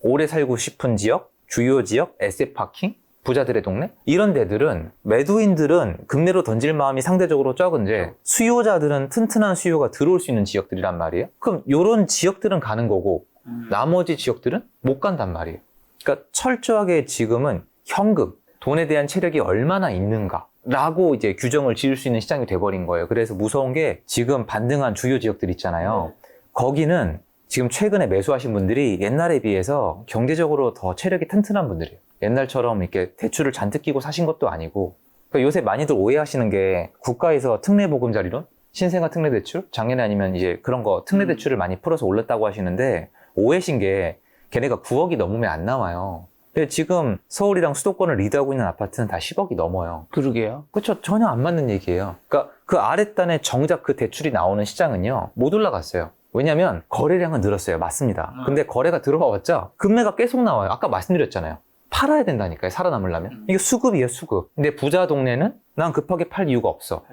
오래 살고 싶은 지역, 주요 지역, 에셋파킹, 부자들의 동네? 이런 데들은 매도인들은 급매로 던질 마음이 상대적으로 적은데 수요자들은 튼튼한 수요가 들어올 수 있는 지역들이란 말이에요. 그럼 이런 지역들은 가는 거고 나머지 지역들은 못 간단 말이에요. 그러니까 철저하게 지금은 현금, 돈에 대한 체력이 얼마나 있는가 라고 이제 규정을 지을 수 있는 시장이 돼버린 거예요. 그래서 무서운 게 지금 반등한 주요 지역들 있잖아요. 거기는 지금 최근에 매수하신 분들이 옛날에 비해서 경제적으로 더 체력이 튼튼한 분들이에요. 옛날처럼 이렇게 대출을 잔뜩 끼고 사신 것도 아니고. 그러니까 요새 많이들 오해하시는 게 국가에서 특례보금자리론, 신생아 특례대출, 작년에 아니면 이제 그런 거 특례대출을 많이 풀어서 올렸다고 하시는데 오해신 게 걔네가 9억이 넘으면 안 나와요. 근데 지금 서울이랑 수도권을 리드하고 있는 아파트는 다 10억이 넘어요. 그러게요. 그렇죠. 전혀 안 맞는 얘기예요. 그러니까 그 아랫단에 정작 그 대출이 나오는 시장은요, 못 올라갔어요. 왜냐면 거래량은 늘었어요. 맞습니다. 근데 거래가 들어와봤자 금매가 계속 나와요. 아까 말씀드렸잖아요. 팔아야 된다니까요. 살아남으려면. 이게 수급이에요, 수급. 근데 부자 동네는 난 급하게 팔 이유가 없어.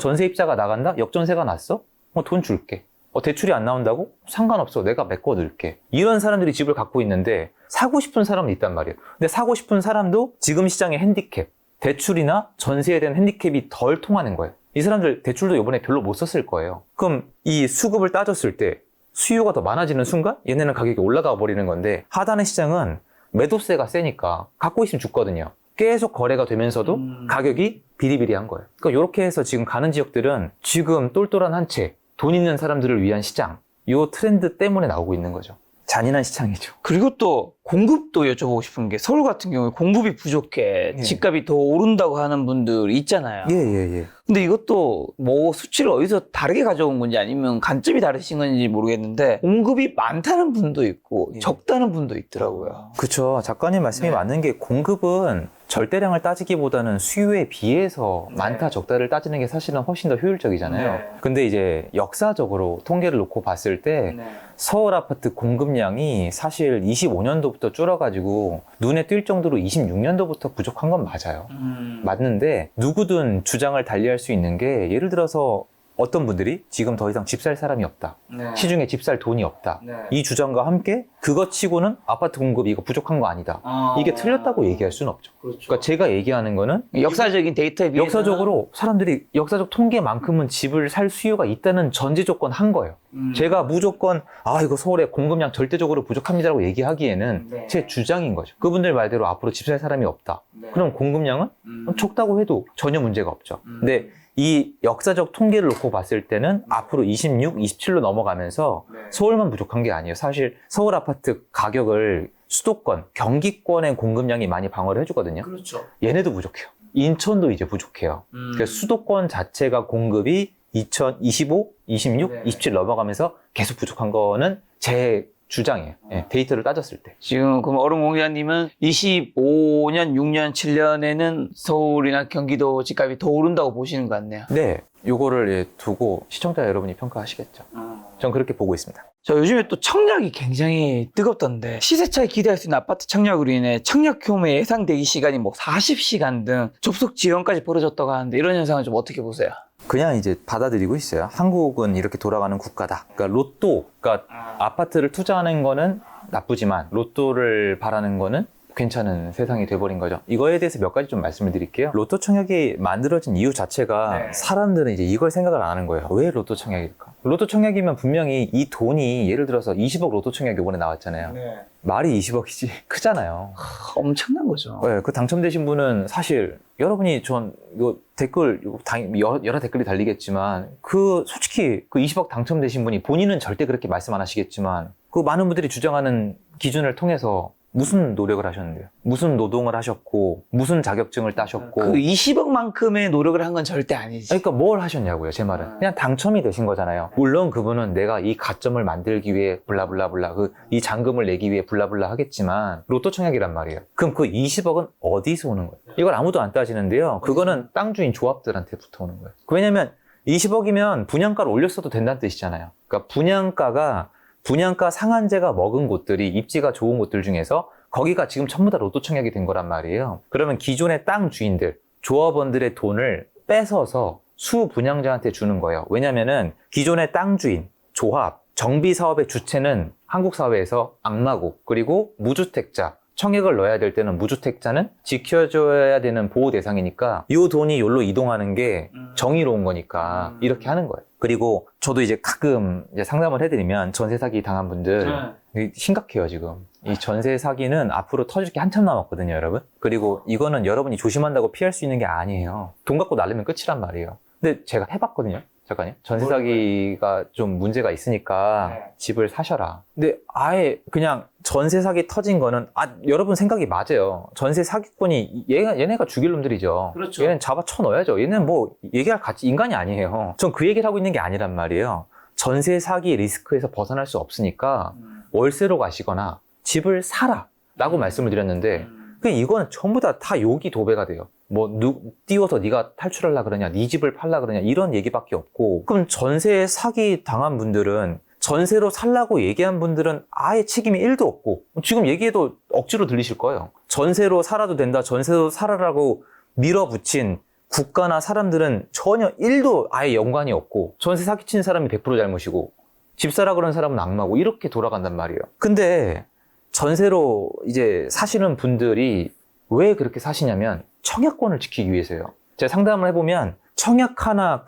전세입자가 나간다? 역전세가 났어? 돈 줄게. 대출이 안 나온다고? 상관없어. 내가 메꿔 넣을게. 이런 사람들이 집을 갖고 있는데 사고 싶은 사람은 있단 말이에요. 근데 사고 싶은 사람도 지금 시장의 핸디캡, 대출이나 전세에 대한 핸디캡이 덜 통하는 거예요. 이 사람들 대출도 이번에 별로 못 썼을 거예요. 그럼 이 수급을 따졌을 때 수요가 더 많아지는 순간 얘네는 가격이 올라가 버리는 건데 하단의 시장은 매도세가 세니까 갖고 있으면 죽거든요. 계속 거래가 되면서도 가격이 비리비리한 거예요. 그러니까 이렇게 해서 지금 가는 지역들은 지금 똘똘한 한 채, 돈 있는 사람들을 위한 시장, 이 트렌드 때문에 나오고 있는 거죠. 잔인한 시장이죠. 그리고 또 공급도 여쭤보고 싶은 게 서울 같은 경우에 공급이 부족해 예. 집값이 더 오른다고 하는 분들 있잖아요. 예. 근데 이것도 뭐 수치를 어디서 다르게 가져온 건지 아니면 관점이 다르신 건지 모르겠는데 공급이 많다는 분도 있고 예. 적다는 분도 있더라고요. 그렇죠. 작가님 말씀이 네. 맞는 게 공급은 절대량을 따지기보다는 수요에 비해서 많다 적다를 따지는 게 사실은 훨씬 더 효율적이잖아요. 네. 근데 이제 역사적으로 통계를 놓고 봤을 때 서울 아파트 공급량이 사실 25년도부터 줄어가지고 눈에 띌 정도로 26년도부터 부족한 건 맞아요. 맞는데 누구든 주장을 달리할 수 있는 게 예를 들어서 어떤 분들이 지금 더 이상 집 살 사람이 없다. 시중에 집 살 돈이 없다. 이 주장과 함께 그것 치고는 아파트 공급이 이거 부족한 거 아니다. 이게 틀렸다고 얘기할 수는 없죠. 그러니까 제가 얘기하는 거는 역사적인 데이터에 비해서 역사적으로 사람들이 역사적 통계만큼은 집을 살 수요가 있다는 전제 조건 한 거예요. 제가 무조건 이거 서울에 공급량 절대적으로 부족합니다라고 얘기하기에는 네. 제 주장인 거죠. 그분들 말대로 앞으로 집 살 사람이 없다. 그럼 공급량은 적다고 해도 전혀 문제가 없죠. 근데 이 역사적 통계를 놓고 봤을 때는 앞으로 26, 27로 넘어가면서 서울만 부족한 게 아니에요. 사실 서울 아파트 가격을 수도권, 경기권의 공급량이 많이 방어를 해주거든요. 그렇죠. 얘네도 부족해요. 인천도 이제 부족해요. 그러니까 수도권 자체가 공급이 2025, 26, 네. 27 넘어가면서 계속 부족한 거는 제 주장이에요. 예, 데이터를 따졌을 때. 지금 그럼 얼음공장님은 25년, 6년, 7년에는 서울이나 경기도 집값이 더 오른다고 보시는 것 같네요. 네, 요거를 두고 시청자 여러분이 평가하시겠죠. 전 그렇게 보고 있습니다. 저 요즘에 또 청약이 굉장히 뜨겁던데 시세차에 기대할 수 있는 아파트 청약으로 인해 청약 경우에 예상 대기 시간이 뭐 40시간 등 접속 지연까지 벌어졌다고 하는데 이런 현상은 좀 어떻게 보세요? 그냥 이제 받아들이고 있어요. 한국은 이렇게 돌아가는 국가다. 그러니까 로또, 그러니까 아파트를 투자하는 거는 나쁘지만 로또를 바라는 거는 괜찮은 세상이 돼버린 거죠. 이거에 대해서 몇 가지 좀 말씀을 드릴게요. 로또 청약이 만들어진 이유 자체가 사람들은 이제 이걸 생각을 안 하는 거예요. 왜 로또 청약일까? 로또 청약이면 분명히 이 돈이 예를 들어서 20억 로또 청약이 이번에 나왔잖아요. 말이 20억이지 크잖아요. 엄청난 거죠. 네, 그 당첨되신 분은 사실 여러분이 전 이거 댓글 여러 댓글이 달리겠지만 솔직히 그 20억 당첨되신 분이 본인은 절대 그렇게 말씀 안 하시겠지만 그 많은 분들이 주장하는 기준을 통해서 무슨 노력을 하셨는데요? 무슨 노동을 하셨고 무슨 자격증을 따셨고 그 20억만큼의 노력을 한 건 절대 아니지. 그러니까 뭘 하셨냐고요, 제 말은. 그냥 당첨이 되신 거잖아요. 물론 그분은 내가 이 가점을 만들기 위해 블라블라블라, 이 잔금을 내기 위해 블라블라 하겠지만, 로또 청약이란 말이에요. 그럼 그 20억은 어디서 오는 거예요? 이걸 아무도 안 따지는데요. 그거는 땅 주인 조합들한테부터 오는 거예요. 왜냐면 20억이면 분양가를 올렸어도 된다는 뜻이잖아요. 그러니까 분양가 상한제가 먹은 곳들이 입지가 좋은 곳들 중에서 거기가 지금 전부 다 로또 청약이 된 거란 말이에요. 그러면 기존의 땅 주인들, 조합원들의 돈을 뺏어서 수분양자한테 주는 거예요. 왜냐면은 기존의 땅 주인, 조합, 정비 사업의 주체는 한국 사회에서 악마고 그리고 무주택자, 청약을 넣어야 될 때는 무주택자는 지켜줘야 되는 보호 대상이니까 이 돈이 여기로 이동하는 게 정의로운 거니까 이렇게 하는 거예요. 그리고 저도 이제 가끔 이제 상담을 해드리면 전세 사기 당한 분들 심각해요 지금. 이 전세 사기는 앞으로 터질 게 한참 남았거든요, 여러분. 그리고 이거는 여러분이 조심한다고 피할 수 있는 게 아니에요. 돈 갖고 날리면 끝이란 말이에요. 근데 제가 해봤거든요. 잠깐요. 전세 사기가 좀 문제가 있으니까 집을 사셔라. 근데 아예 그냥 전세 사기 터진 거는 여러분 생각이 맞아요. 전세 사기꾼이 얘네가 죽일 놈들이죠. 그렇죠. 얘는 잡아 쳐넣어야죠. 얘는 뭐 얘기할 가치 인간이 아니에요. 전 그 얘기를 하고 있는 게 아니란 말이에요. 전세 사기 리스크에서 벗어날 수 없으니까 월세로 가시거나 집을 사라 라고 말씀을 드렸는데 이거는 전부 다 욕이 도배가 돼요. 띄워서 네가 탈출하려 그러냐, 네 집을 팔라 그러냐 이런 얘기밖에 없고, 그럼 전세 사기 당한 분들은, 전세로 살라고 얘기한 분들은 아예 책임이 1도 없고, 지금 얘기해도 억지로 들리실 거예요. 전세로 살아도 된다, 전세로 살아라고 밀어붙인 국가나 사람들은 전혀 1도 아예 연관이 없고, 전세 사기친 사람이 100% 잘못이고, 집 사라 그런 사람은 악마고, 이렇게 돌아간단 말이에요. 근데 전세로 이제 사시는 분들이 왜 그렇게 사시냐면 청약권을 지키기 위해서요. 제가 상담을 해보면 청약 하나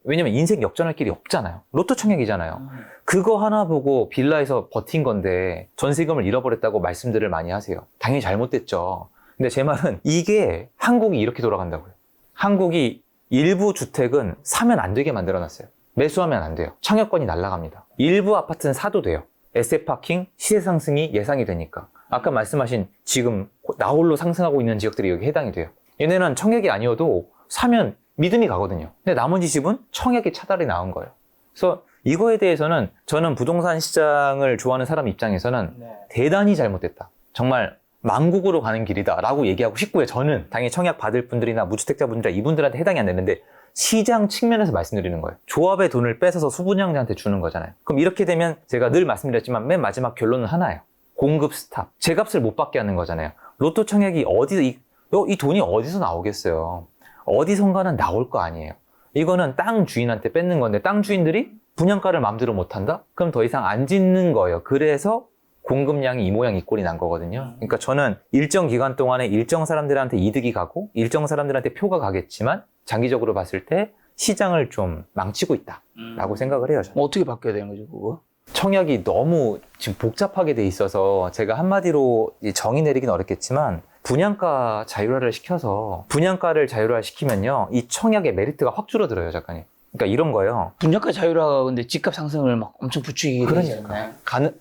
왜냐면 인생 역전할 길이 없잖아요. 로또 청약이잖아요. 그거 하나 보고 빌라에서 버틴 건데 전세금을 잃어버렸다고 말씀들을 많이 하세요. 당연히 잘못됐죠. 근데 제 말은 이게 한국이 이렇게 돌아간다고요. 한국이 일부 주택은 사면 안 되게 만들어놨어요. 매수하면 안 돼요. 청약권이 날아갑니다. 일부 아파트는 사도 돼요. 에세이파킹, 시세 상승이 예상이 되니까. 아까 말씀하신 지금 나홀로 상승하고 있는 지역들이 여기 해당이 돼요. 얘네는 청약이 아니어도 사면 믿음이 가거든요. 근데 나머지 집은 청약이 차달이 나온 거예요. 그래서 이거에 대해서는 저는 부동산 시장을 좋아하는 사람 입장에서는 대단히 잘못됐다. 정말 망국으로 가는 길이다 라고 얘기하고 싶고요. 저는 당연히 청약 받을 분들이나 무주택자분들 이분들한테 해당이 안 되는데 시장 측면에서 말씀드리는 거예요. 조합의 돈을 뺏어서 수분양자한테 주는 거잖아요. 그럼 이렇게 되면 제가 늘 말씀드렸지만 맨 마지막 결론은 하나예요. 공급 스탑. 제 값을 못 받게 하는 거잖아요. 로또 청약이 이 돈이 어디서 나오겠어요. 어디선가는 나올 거 아니에요. 이거는 땅 주인한테 뺏는 건데 땅 주인들이 분양가를 마음대로 못한다? 그럼 더 이상 안 짓는 거예요. 그래서 공급량이 이 모양 이 꼴이 난 거거든요. 그러니까 저는 일정 기간 동안에 일정 사람들한테 이득이 가고 일정 사람들한테 표가 가겠지만 장기적으로 봤을 때 시장을 좀 망치고 있다라고 생각을 해요. 저는. 어떻게 바뀌어야 되는 거죠, 그거? 청약이 너무 지금 복잡하게 돼 있어서 제가 한마디로 정의 내리긴 어렵겠지만 분양가 자율화를 시켜서 분양가를 자율화 시키면요 이 청약의 메리트가 확 줄어들어요, 작가님. 그러니까 이런 거예요. 분양가 자율화가 근데 집값 상승을 막 엄청 부추기게 되지 않나요?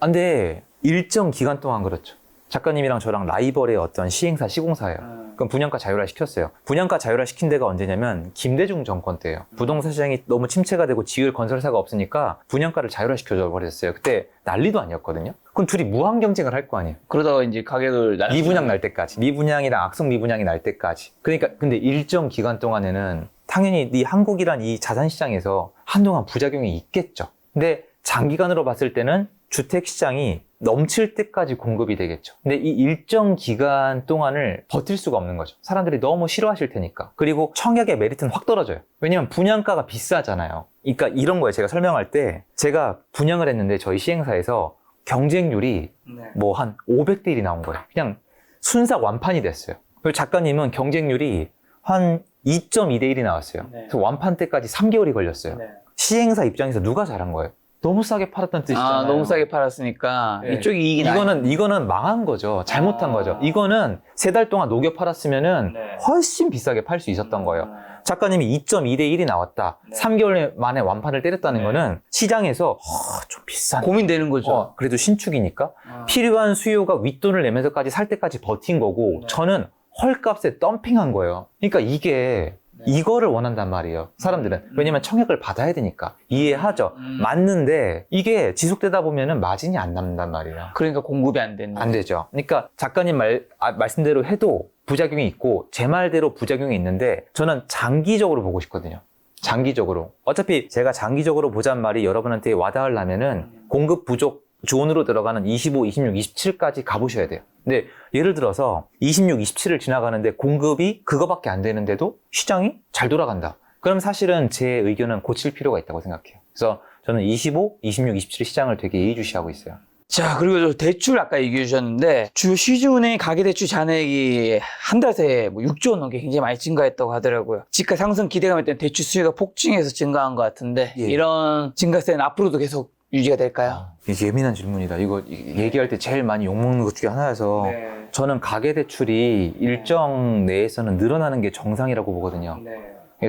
근데 일정 기간 동안 그렇죠. 작가님이랑 저랑 라이벌의 어떤 시행사, 시공사예요. 그럼 분양가 자율화 시켰어요. 분양가 자율화 시킨 데가 언제냐면 김대중 정권 때예요. 부동산 시장이 너무 침체가 되고 지을 건설사가 없으니까 분양가를 자율화 시켜줘 버렸어요. 그때 난리도 아니었거든요. 그럼 둘이 무한 경쟁을 할 거 아니에요. 그러다가 이제 가격을 미분양 날 때까지, 미분양이랑 악성 미분양이 날 때까지. 그러니까 근데 일정 기간 동안에는 당연히 이 한국이란 이 자산 시장에서 한동안 부작용이 있겠죠. 근데 장기간으로 봤을 때는 주택 시장이 넘칠 때까지 공급이 되겠죠. 근데 이 일정 기간 동안을 버틸 수가 없는 거죠. 사람들이 너무 싫어하실 테니까. 그리고 청약의 메리트는 확 떨어져요. 왜냐면 분양가가 비싸잖아요. 그러니까 이런 거예요. 제가 설명할 때 제가 분양을 했는데 저희 시행사에서 경쟁률이 뭐 한 500대 1이 나온 거예요. 그냥 순삭 완판이 됐어요. 그리고 작가님은 경쟁률이 한 2.2대 1이 나왔어요. 그래서 완판 때까지 3개월이 걸렸어요. 시행사 입장에서 누가 잘한 거예요? 너무 싸게 팔았다는 뜻이잖아요. 너무 싸게 팔았으니까 네. 이쪽이 이익이 나요. 이거는 망한 거죠. 잘못한 거죠. 이거는 3달 동안 녹여 팔았으면은 훨씬 비싸게 팔 수 있었던 거예요. 작가님이 2.2대 1이 나왔다. 3개월 만에 완판을 때렸다는 거는 시장에서 좀 비싼 고민되는 거죠. 그래도 신축이니까 필요한 수요가 윗돈을 내면서까지 살 때까지 버틴 거고 저는 헐값에 덤핑한 거예요. 그러니까 이거를 원한단 말이에요. 사람들은. 왜냐면 청약을 받아야 되니까. 이해하죠. 맞는데 이게 지속되다 보면은 마진이 안 남는단 말이에요. 그러니까 공급이 안 되는. 안 되죠. 그러니까 작가님 말씀대로 해도 부작용이 있고 제 말대로 부작용이 있는데 저는 장기적으로 보고 싶거든요. 장기적으로. 어차피 제가 장기적으로 보자는 말이 여러분한테 와닿으려면은 공급 부족 존으로 들어가는 25, 26, 27까지 가보셔야 돼요. 근데 예를 들어서 26, 27을 지나가는데 공급이 그거밖에 안 되는데도 시장이 잘 돌아간다. 그럼 사실은 제 의견은 고칠 필요가 있다고 생각해요. 그래서 저는 25, 26, 27 시장을 되게 예의주시하고 있어요. 자, 그리고 저 대출 아까 얘기해 주셨는데 주 시중은행 가계대출 잔액이 한 달 새에 뭐 6조 원 넘게 굉장히 많이 증가했다고 하더라고요. 집값 상승 기대감에 따른 대출 수요가 폭증해서 증가한 것 같은데 이런 증가세는 앞으로도 계속 유지가 될까요? 이게 예민한 질문이다. 이거 얘기할 때 제일 많이 욕먹는 것 중에 하나여서 저는 가계대출이 일정 내에서는 늘어나는 게 정상이라고 보거든요.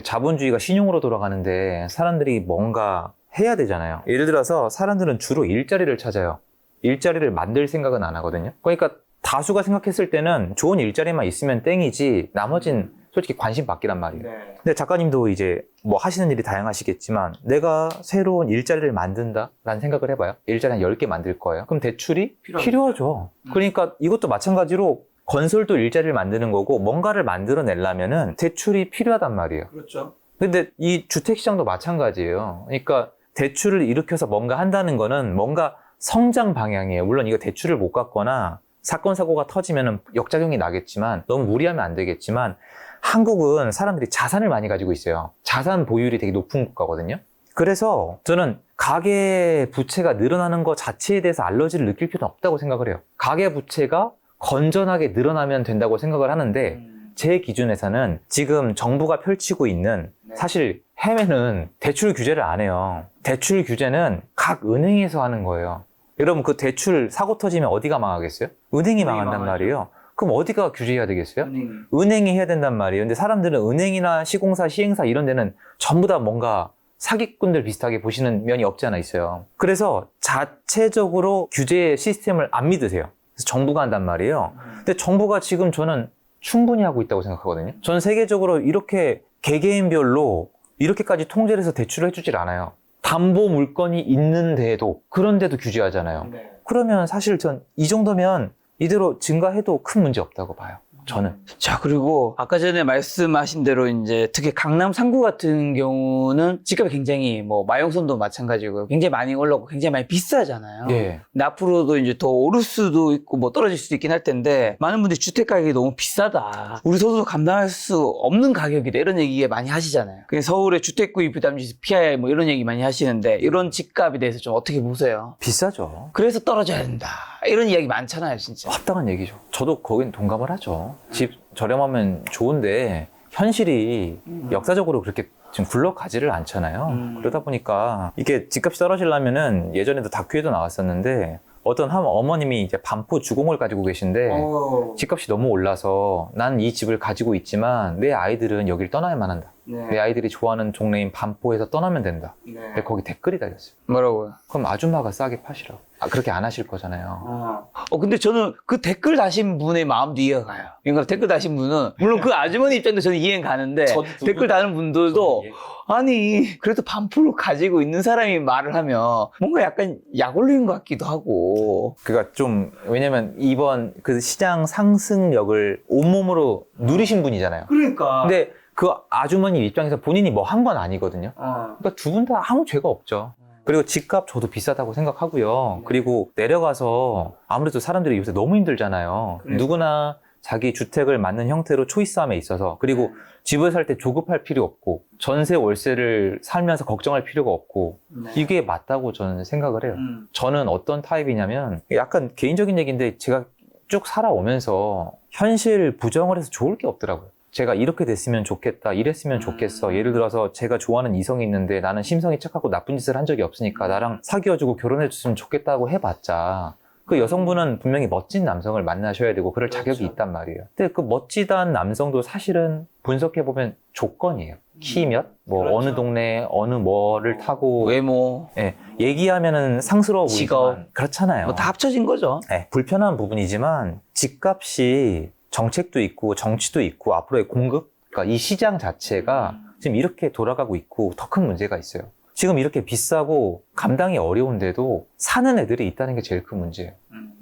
자본주의가 신용으로 돌아가는데 사람들이 뭔가 해야 되잖아요. 예를 들어서 사람들은 주로 일자리를 찾아요. 일자리를 만들 생각은 안 하거든요. 그러니까 다수가 생각했을 때는 좋은 일자리만 있으면 땡이지 나머진 솔직히 관심 받기란 말이에요. 근데 작가님도 이제 뭐 하시는 일이 다양하시겠지만 내가 새로운 일자리를 만든다라는 생각을 해봐요. 일자리 한 10개 만들 거예요. 그럼 대출이 필요하죠. 그러니까 이것도 마찬가지로 건설도 일자리를 만드는 거고 뭔가를 만들어내려면은 대출이 필요하단 말이에요. 그렇죠. 근데 이 주택시장도 마찬가지예요. 그러니까 대출을 일으켜서 뭔가 한다는 거는 뭔가 성장 방향이에요. 물론 이거 대출을 못 갚거나 사건, 사고가 터지면 역작용이 나겠지만 너무 무리하면 안 되겠지만 한국은 사람들이 자산을 많이 가지고 있어요. 자산 보유율이 되게 높은 국가거든요. 그래서 저는 가계 부채가 늘어나는 것 자체에 대해서 알러지를 느낄 필요는 없다고 생각을 해요. 가계 부채가 건전하게 늘어나면 된다고 생각을 하는데 제 기준에서는 지금 정부가 펼치고 있는 사실 해외는 대출 규제를 안 해요. 대출 규제는 각 은행에서 하는 거예요. 여러분 그 대출 사고 터지면 어디가 망하겠어요? 은행이 망한단 말이에요. 그럼 어디가 규제해야 되겠어요? 은행이 해야 된단 말이에요. 근데 사람들은 은행이나 시공사, 시행사 이런 데는 전부 다 뭔가 사기꾼들 비슷하게 보시는 면이 없지 않아 있어요. 그래서 자체적으로 규제 시스템을 안 믿으세요. 그래서 정부가 한단 말이에요. 근데 정부가 지금 저는 충분히 하고 있다고 생각하거든요. 전 세계적으로 이렇게 개개인별로 이렇게까지 통제를 해서 대출을 해주질 않아요. 담보 물건이 있는데도, 그런데도 규제하잖아요. 그러면 사실 전 이 정도면 이대로 증가해도 큰 문제 없다고 봐요. 저는. 자, 그리고 아까 전에 말씀하신 대로 이제 특히 강남 3구 같은 경우는 집값이 굉장히 뭐 마용선도 마찬가지고 굉장히 많이 올랐고 굉장히 많이 비싸잖아요. 예. 근데 앞으로도 이제 더 오를 수도 있고 뭐 떨어질 수도 있긴 할 텐데 많은 분들이 주택 가격이 너무 비싸다. 우리 서울도 감당할 수 없는 가격이다. 이런 얘기 많이 하시잖아요. 그래서 서울의 주택 구입 부담지수 PI 뭐 이런 얘기 많이 하시는데 이런 집값에 대해서 좀 어떻게 보세요? 비싸죠. 그래서 떨어져야 된다. 이런 이야기 많잖아요, 진짜. 합당한 얘기죠. 저도 거긴 동감을 하죠. 집 저렴하면 좋은데 현실이 역사적으로 그렇게 지금 굴러가지를 않잖아요. 그러다 보니까 이게 집값이 떨어지려면은 예전에도 다큐에도 나왔었는데 어떤 한 어머님이 이제 반포 주공을 가지고 계신데 집값이 너무 올라서 난 이 집을 가지고 있지만 내 아이들은 여길 떠나야만 한다. 내 아이들이 좋아하는 동네인 반포에서 떠나면 된다. 근데 거기 댓글이 달렸어요. 뭐라고요? 그럼 아줌마가 싸게 파시라고. 그렇게 안 하실 거잖아요. 근데 저는 그 댓글 다신 분의 마음도 이해가 가요. 그러니까 댓글 다신 분은, 물론 그 아주머니 입장도 저는 이해는 가는데, 댓글 다는 분들도, 아니, 그래도 반프로 가지고 있는 사람이 말을 하면 뭔가 약간 약 올리는 것 같기도 하고. 그러니까 좀, 왜냐면 이번 그 시장 상승력을 온몸으로 누리신 분이잖아요. 그러니까. 근데 그 아주머니 입장에서 본인이 뭐 한 건 아니거든요. 그러니까 두 분 다 아무 죄가 없죠. 그리고 집값 저도 비싸다고 생각하고요. 그리고 내려가서 아무래도 사람들이 요새 너무 힘들잖아요. 누구나 자기 주택을 맞는 형태로 초이스함에 있어서, 그리고 집을 살 때 조급할 필요 없고 전세 월세를 살면서 걱정할 필요가 없고 이게 맞다고 저는 생각을 해요. 저는 어떤 타입이냐면 약간 개인적인 얘기인데 제가 쭉 살아오면서 현실 부정을 해서 좋을 게 없더라고요. 제가 이렇게 됐으면 좋겠다, 이랬으면 좋겠어. 예를 들어서 제가 좋아하는 이성이 있는데 나는 심성이 착하고 나쁜 짓을 한 적이 없으니까 나랑 사귀어주고 결혼해줬으면 좋겠다고 해봤자 그 여성분은 분명히 멋진 남성을 만나셔야 되고 그럴 자격이 있단 말이에요. 근데 그 멋지다는 남성도 사실은 분석해보면 조건이에요. 키 몇, 뭐 어느 동네 어느 뭐를 타고, 외모, 예, 얘기하면은 상스러워 직업. 보이지만 그렇잖아요. 뭐 다 합쳐진 거죠. 예, 불편한 부분이지만 집값이 정책도 있고 정치도 있고 앞으로의 공급, 그러니까 이 시장 자체가 지금 이렇게 돌아가고 있고 더 큰 문제가 있어요. 지금 이렇게 비싸고 감당이 어려운데도 사는 애들이 있다는 게 제일 큰 문제예요.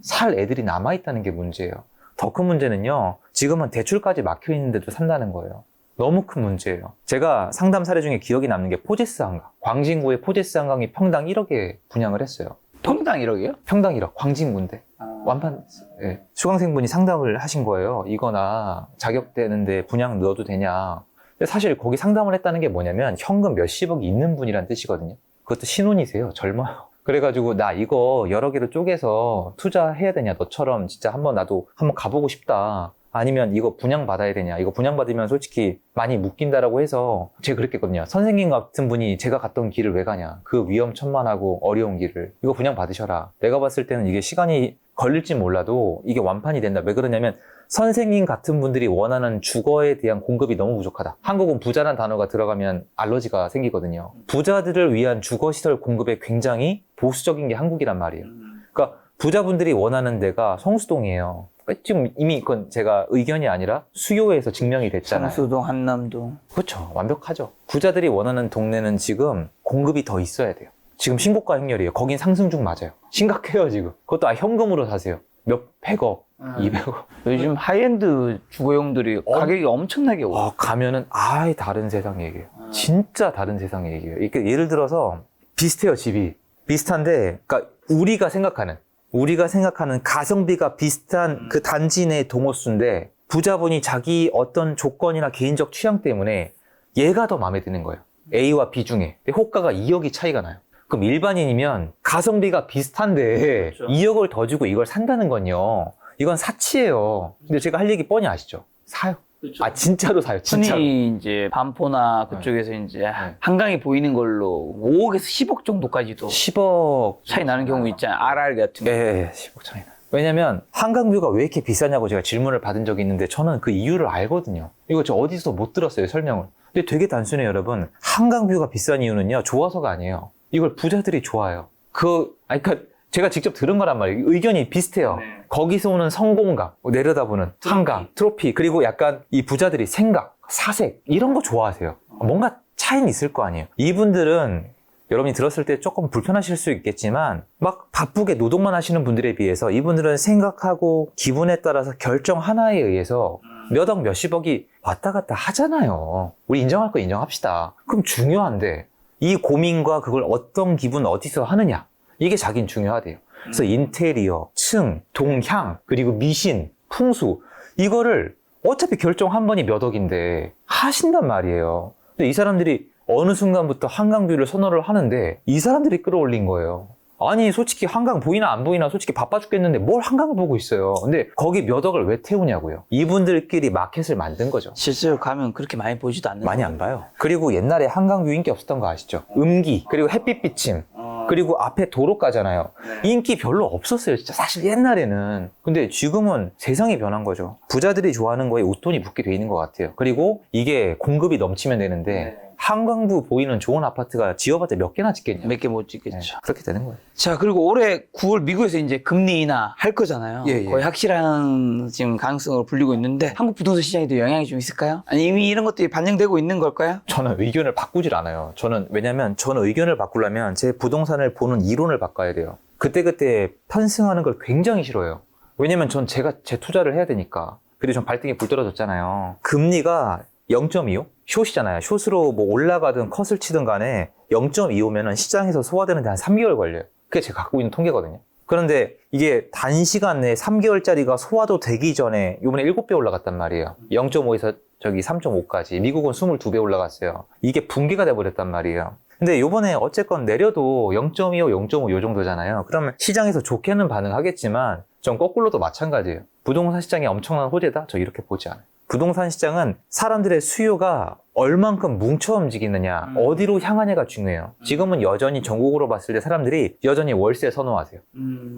살 애들이 남아있다는 게 문제예요. 더 큰 문제는요, 지금은 대출까지 막혀 있는데도 산다는 거예요. 너무 큰 문제예요. 제가 상담 사례 중에 기억이 남는 게 포제스 한강. 광진구의 포제스 한강이 평당 1억에 분양을 했어요. 평당 1억이요? 평당 1억, 광진구인데. 완판, 예. 수강생분이 상담을 하신 거예요. 이거나 자격되는데 분양 넣어도 되냐. 근데 사실 거기 상담을 했다는 게 뭐냐면 현금 몇십억이 있는 분이란 뜻이거든요. 그것도 신혼이세요. 젊어요. 그래가지고 나 이거 여러 개로 쪼개서 투자해야 되냐. 너처럼 진짜 나도 한번 가보고 싶다. 아니면 이거 분양받아야 되냐. 이거 분양받으면 솔직히 많이 묶인다라고 해서 제가 그랬겠거든요. 선생님 같은 분이 제가 갔던 길을 왜 가냐. 그 위험천만하고 어려운 길을. 이거 분양받으셔라. 내가 봤을 때는 이게 시간이 걸릴지 몰라도 이게 완판이 된다. 왜 그러냐면 선생님 같은 분들이 원하는 주거에 대한 공급이 너무 부족하다. 한국은 부자란 단어가 들어가면 알러지가 생기거든요. 부자들을 위한 주거시설 공급에 굉장히 보수적인 게 한국이란 말이에요. 그러니까 부자분들이 원하는 데가 성수동이에요. 지금 이미 이건 제가 의견이 아니라 수요에서 증명이 됐잖아요. 성수동, 한남동. 그렇죠. 완벽하죠. 부자들이 원하는 동네는 지금 공급이 더 있어야 돼요. 지금 신고가 행렬이에요. 거긴 상승 중 맞아요. 심각해요, 지금. 그것도 현금으로 사세요. 몇 백억, 200억. 요즘 하이엔드 주거용들이 가격이 엄청나게 올라. 가면은 아예 다른 세상 얘기예요. 진짜 다른 세상 얘기예요. 이게 예를 들어서 비슷해요, 집이. 비슷한데, 그러니까 우리가 생각하는 가성비가 비슷한 그 단지 내 동호수인데 부자분이 자기 어떤 조건이나 개인적 취향 때문에 얘가 더 마음에 드는 거예요. A와 B 중에. 근데 호가가 2억이 차이가 나요. 그럼 일반인이면 가성비가 비슷한데 그렇죠. 2억을 더 주고 이걸 산다는 건요. 이건 사치예요. 근데 제가 할 얘기 뻔히 아시죠? 사요. 그렇죠. 진짜로 사요. 진짜로. 흔히 이제 반포나 그쪽에서 이제 한강이 보이는 걸로 5억에서 10억 정도까지도 10억 차이 나는 경우 있잖아요. RR 같은 거. 네, 10억 차이 나. 왜냐면 한강뷰가 왜 이렇게 비싸냐고 제가 질문을 받은 적이 있는데 저는 그 이유를 알거든요. 이거 저 어디서 못 들었어요, 설명을. 근데 되게 단순해요, 여러분. 한강뷰가 비싼 이유는요, 좋아서가 아니에요. 이걸 부자들이 좋아해요. 그러니까 제가 직접 들은 거란 말이에요. 의견이 비슷해요. 거기서 오는 성공감, 내려다보는 한강, 트로피, 그리고 약간 이 부자들이 생각, 사색, 이런 거 좋아하세요. 뭔가 차이는 있을 거 아니에요. 이분들은 여러분이 들었을 때 조금 불편하실 수 있겠지만 막 바쁘게 노동만 하시는 분들에 비해서 이분들은 생각하고 기분에 따라서 결정 하나에 의해서 몇 억, 몇십억이 왔다 갔다 하잖아요. 우리 인정할 거 인정합시다. 그럼 중요한데 이 고민과 그걸 어떤 기분 어디서 하느냐, 이게 자긴 중요하대요. 그래서 인테리어, 층, 동향, 그리고 미신, 풍수, 이거를 어차피 결정 한 번이 몇 억인데 하신단 말이에요. 근데 이 사람들이 어느 순간부터 한강뷰를 선호를 하는데 이 사람들이 끌어올린 거예요. 아니 솔직히 한강 보이나 안 보이나 솔직히 바빠 죽겠는데 뭘 한강을 보고 있어요. 근데 거기 몇 억을 왜 태우냐고요. 이분들끼리 마켓을 만든 거죠. 실제로 가면 그렇게 많이 보지도 않는 많이 안 봐요. 그리고 옛날에 한강뷰 인기 없었던 거 아시죠? 음기, 그리고 햇빛 비침, 그리고 앞에 도로가잖아요. 인기 별로 없었어요, 진짜. 사실 옛날에는. 근데 지금은 세상이 변한 거죠. 부자들이 좋아하는 거에 웃돈이 붙게 돼 있는 것 같아요. 그리고 이게 공급이 넘치면 되는데 한강뷰 보이는 좋은 아파트가 지어봤자 몇 개나 짓겠냐. 몇 개 못 찍겠죠. 네, 그렇게 되는 거예요. 자, 그리고 올해 9월 미국에서 이제 금리 인하 할 거잖아요. 예, 예. 거의 확실한 지금 가능성으로 불리고 있는데 한국 부동산 시장에도 영향이 좀 있을까요? 아니 이미 이런 것들이 반영되고 있는 걸까요? 저는 의견을 바꾸질 않아요. 왜냐면 저는 의견을 바꾸려면 제 부동산을 보는 이론을 바꿔야 돼요. 그때그때 편승하는 걸 굉장히 싫어해요. 왜냐면 제가 제 투자를 해야 되니까. 그리고 전 발등에 불 떨어졌잖아요. 금리가 0.25? 숏이잖아요. 숏으로 뭐 올라가든 컷을 치든 간에 0.25면은 시장에서 소화되는 데 한 3개월 걸려요. 그게 제가 갖고 있는 통계거든요. 그런데 이게 단시간 내에 3개월짜리가 소화도 되기 전에 이번에 7배 올라갔단 말이에요. 0.5에서 3.5까지. 미국은 22배 올라갔어요. 이게 붕괴가 돼버렸단 말이에요. 근데 요번에 어쨌건 내려도 0.25, 0.5 요 정도잖아요. 그러면 시장에서 좋게는 반응하겠지만 전 거꾸로도 마찬가지예요. 부동산 시장이 엄청난 호재다? 저 이렇게 보지 않아요. 부동산 시장은 사람들의 수요가 얼만큼 뭉쳐 움직이느냐, 어디로 향하냐가 중요해요. 지금은 여전히 전국으로 봤을 때 사람들이 여전히 월세 선호하세요.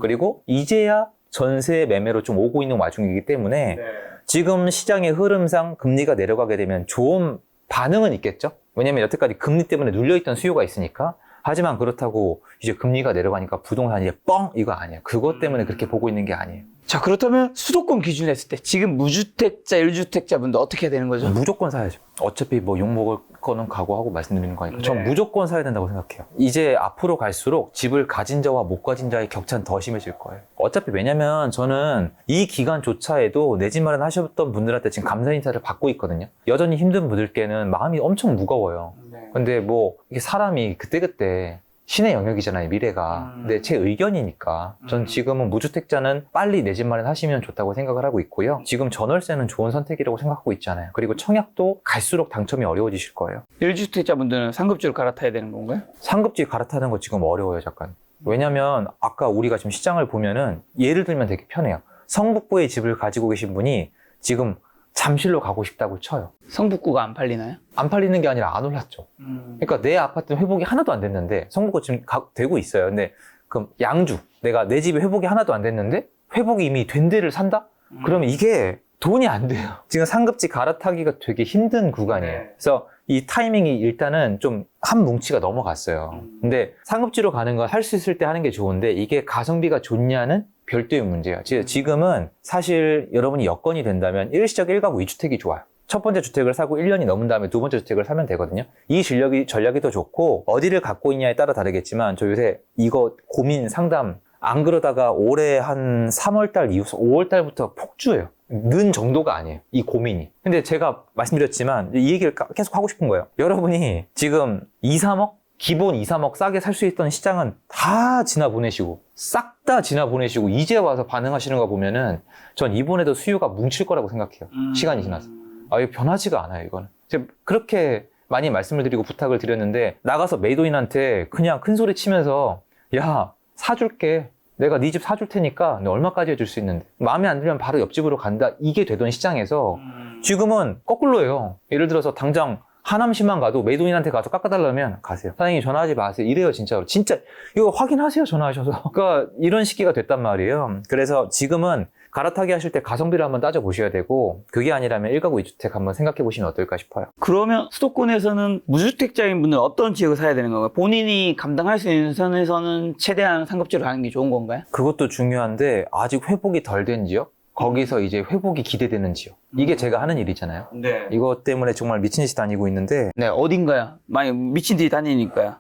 그리고 이제야 전세 매매로 좀 오고 있는 와중이기 때문에 지금 시장의 흐름상 금리가 내려가게 되면 좋은 반응은 있겠죠? 왜냐면 여태까지 금리 때문에 눌려있던 수요가 있으니까. 하지만 그렇다고 이제 금리가 내려가니까 부동산이 뻥! 이거 아니에요. 그것 때문에 그렇게 보고 있는 게 아니에요. 자, 그렇다면 수도권 기준으로 했을 때 지금 무주택자, 1주택자분들 어떻게 해야 되는 거죠? 무조건 사야죠. 어차피 뭐 욕먹을 거는 각오하고 말씀드리는 거니까. 네. 전 무조건 사야 된다고 생각해요. 이제 앞으로 갈수록 집을 가진 자와 못 가진 자의 격차는 더 심해질 거예요. 어차피 왜냐면 저는 이 기간조차에도 내 집 마련하셨던 분들한테 지금 감사 인사를 받고 있거든요. 여전히 힘든 분들께는 마음이 엄청 무거워요. 근데 뭐 이게 사람이 그때그때 신의 영역이잖아요, 미래가. 근데 제 의견이니까. 전 지금은 무주택자는 빨리 내 집 마련하시면 좋다고 생각을 하고 있고요. 지금 전월세는 좋은 선택이라고 생각하고 있잖아요. 그리고 청약도 갈수록 당첨이 어려워지실 거예요. 1주택자분들은 상급지로 갈아타야 되는 건가요? 상급지 갈아타는 거 지금 어려워요, 잠깐. 왜냐면 아까 우리가 지금 시장을 보면은 예를 들면 되게 편해요. 성북구에 집을 가지고 계신 분이 지금 잠실로 가고 싶다고 쳐요. 성북구가 안 팔리나요? 안 팔리는 게 아니라 안 올랐죠. 그러니까 내 아파트는 회복이 하나도 안 됐는데 성북구 지금 되고 있어요. 근데 그럼 양주, 내가 내 집에 회복이 하나도 안 됐는데 회복이 이미 된 데를 산다? 그러면 이게 돈이 안 돼요. 지금 상급지 갈아타기가 되게 힘든 구간이에요. 그래서 이 타이밍이 일단은 좀 한 뭉치가 넘어갔어요. 근데 상급지로 가는 걸 할 수 있을 때 하는 게 좋은데 이게 가성비가 좋냐는 별도의 문제예요. 지금은 사실 여러분이 여건이 된다면 일시적 1가구 2주택이 좋아요. 첫 번째 주택을 사고 1년이 넘은 다음에 두 번째 주택을 사면 되거든요. 이 전략이 더 좋고 어디를 갖고 있냐에 따라 다르겠지만 저 요새 이거 고민 상담 안 그러다가 올해 한 3월달 이후 5월달부터 폭주해요. 는 정도가 아니에요, 이 고민이. 근데 제가 말씀드렸지만 이 얘기를 계속 하고 싶은 거예요. 여러분이 지금 2, 3억? 기본 2, 3억 싸게 살 수 있던 시장은 다 지나보내시고 싹 다 지나보내시고 이제 와서 반응하시는 거 보면은 전 이번에도 수요가 뭉칠 거라고 생각해요. 시간이 지나서. 이거 변하지가 않아요, 이거는. 제가 그렇게 많이 말씀을 드리고 부탁을 드렸는데 나가서 메이도인한테 그냥 큰 소리 치면서 야, 사줄게. 내가 네 집 사줄 테니까 너 얼마까지 해줄 수 있는데 마음에 안 들면 바로 옆집으로 간다. 이게 되던 시장에서 지금은 거꾸로예요. 예를 들어서 당장 하남시만 가도 매도인한테 가서 깎아달라면 가세요. 사장님 전화하지 마세요. 이래요 진짜로. 진짜 이거 확인하세요 전화하셔서. 그러니까 이런 시기가 됐단 말이에요. 그래서 지금은 갈아타기 하실 때 가성비를 한번 따져보셔야 되고 그게 아니라면 1가구 2주택 한번 생각해 보시면 어떨까 싶어요. 그러면 수도권에서는 무주택자인 분들은 어떤 지역을 사야 되는 건가요? 본인이 감당할 수 있는 선에서는 최대한 상급지로 가는 게 좋은 건가요? 그것도 중요한데 아직 회복이 덜 된 지역? 거기서 이제 회복이 기대되는 지역. 이게 제가 하는 일이잖아요. 네. 이것 때문에 정말 미친 듯이 다니고 있는데 네, 어딘가요? 많이 미친 듯이 다니니까요.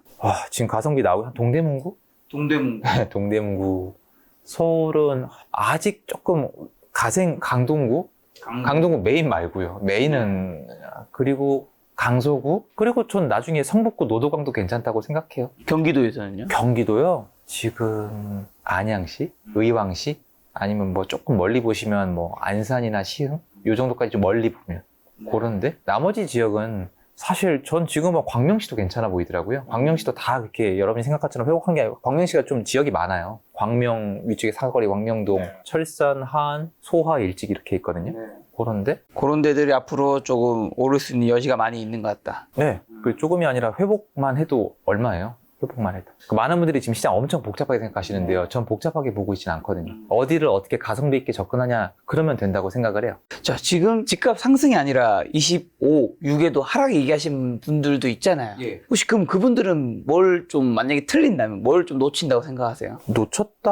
지금 가성비 나오고 동대문구? 동대문. 동대문구. 서울은 아직 조금 강동구? 강동구 메인 말고요. 메인은 그리고 강서구? 그리고 전 나중에 성북구 노도강도 괜찮다고 생각해요. 경기도에서는요? 경기도요? 지금 안양시? 의왕시? 아니면 뭐 조금 멀리 보시면 뭐 안산이나 시흥? 요 정도까지 좀 멀리 보면 그런데 나머지 지역은 사실 전 지금 뭐 광명시도 괜찮아 보이더라고요. 광명시도 다 그렇게 여러분이 생각한 것처럼 회복한 게 아니고 광명시가 좀 지역이 많아요. 광명 위쪽에 사거리 광명동, 철산, 하안, 소화, 일찍 이렇게 있거든요. 그런데 그런 데들이 앞으로 조금 오를 수 있는 여지가 많이 있는 것 같다. 네, 그 조금이 아니라 회복만 해도 얼마예요? 회복만 해도. 많은 분들이 지금 시장 엄청 복잡하게 생각하시는데요. 전 복잡하게 보고 있지는 않거든요. 어디를 어떻게 가성비 있게 접근하냐 그러면 된다고 생각을 해요. 자, 지금 집값 상승이 아니라 25, 6에도 하락 얘기하신 분들도 있잖아요. 혹시 그럼 그분들은 뭘 좀 만약에 틀린다면 뭘 좀 놓친다고 생각하세요?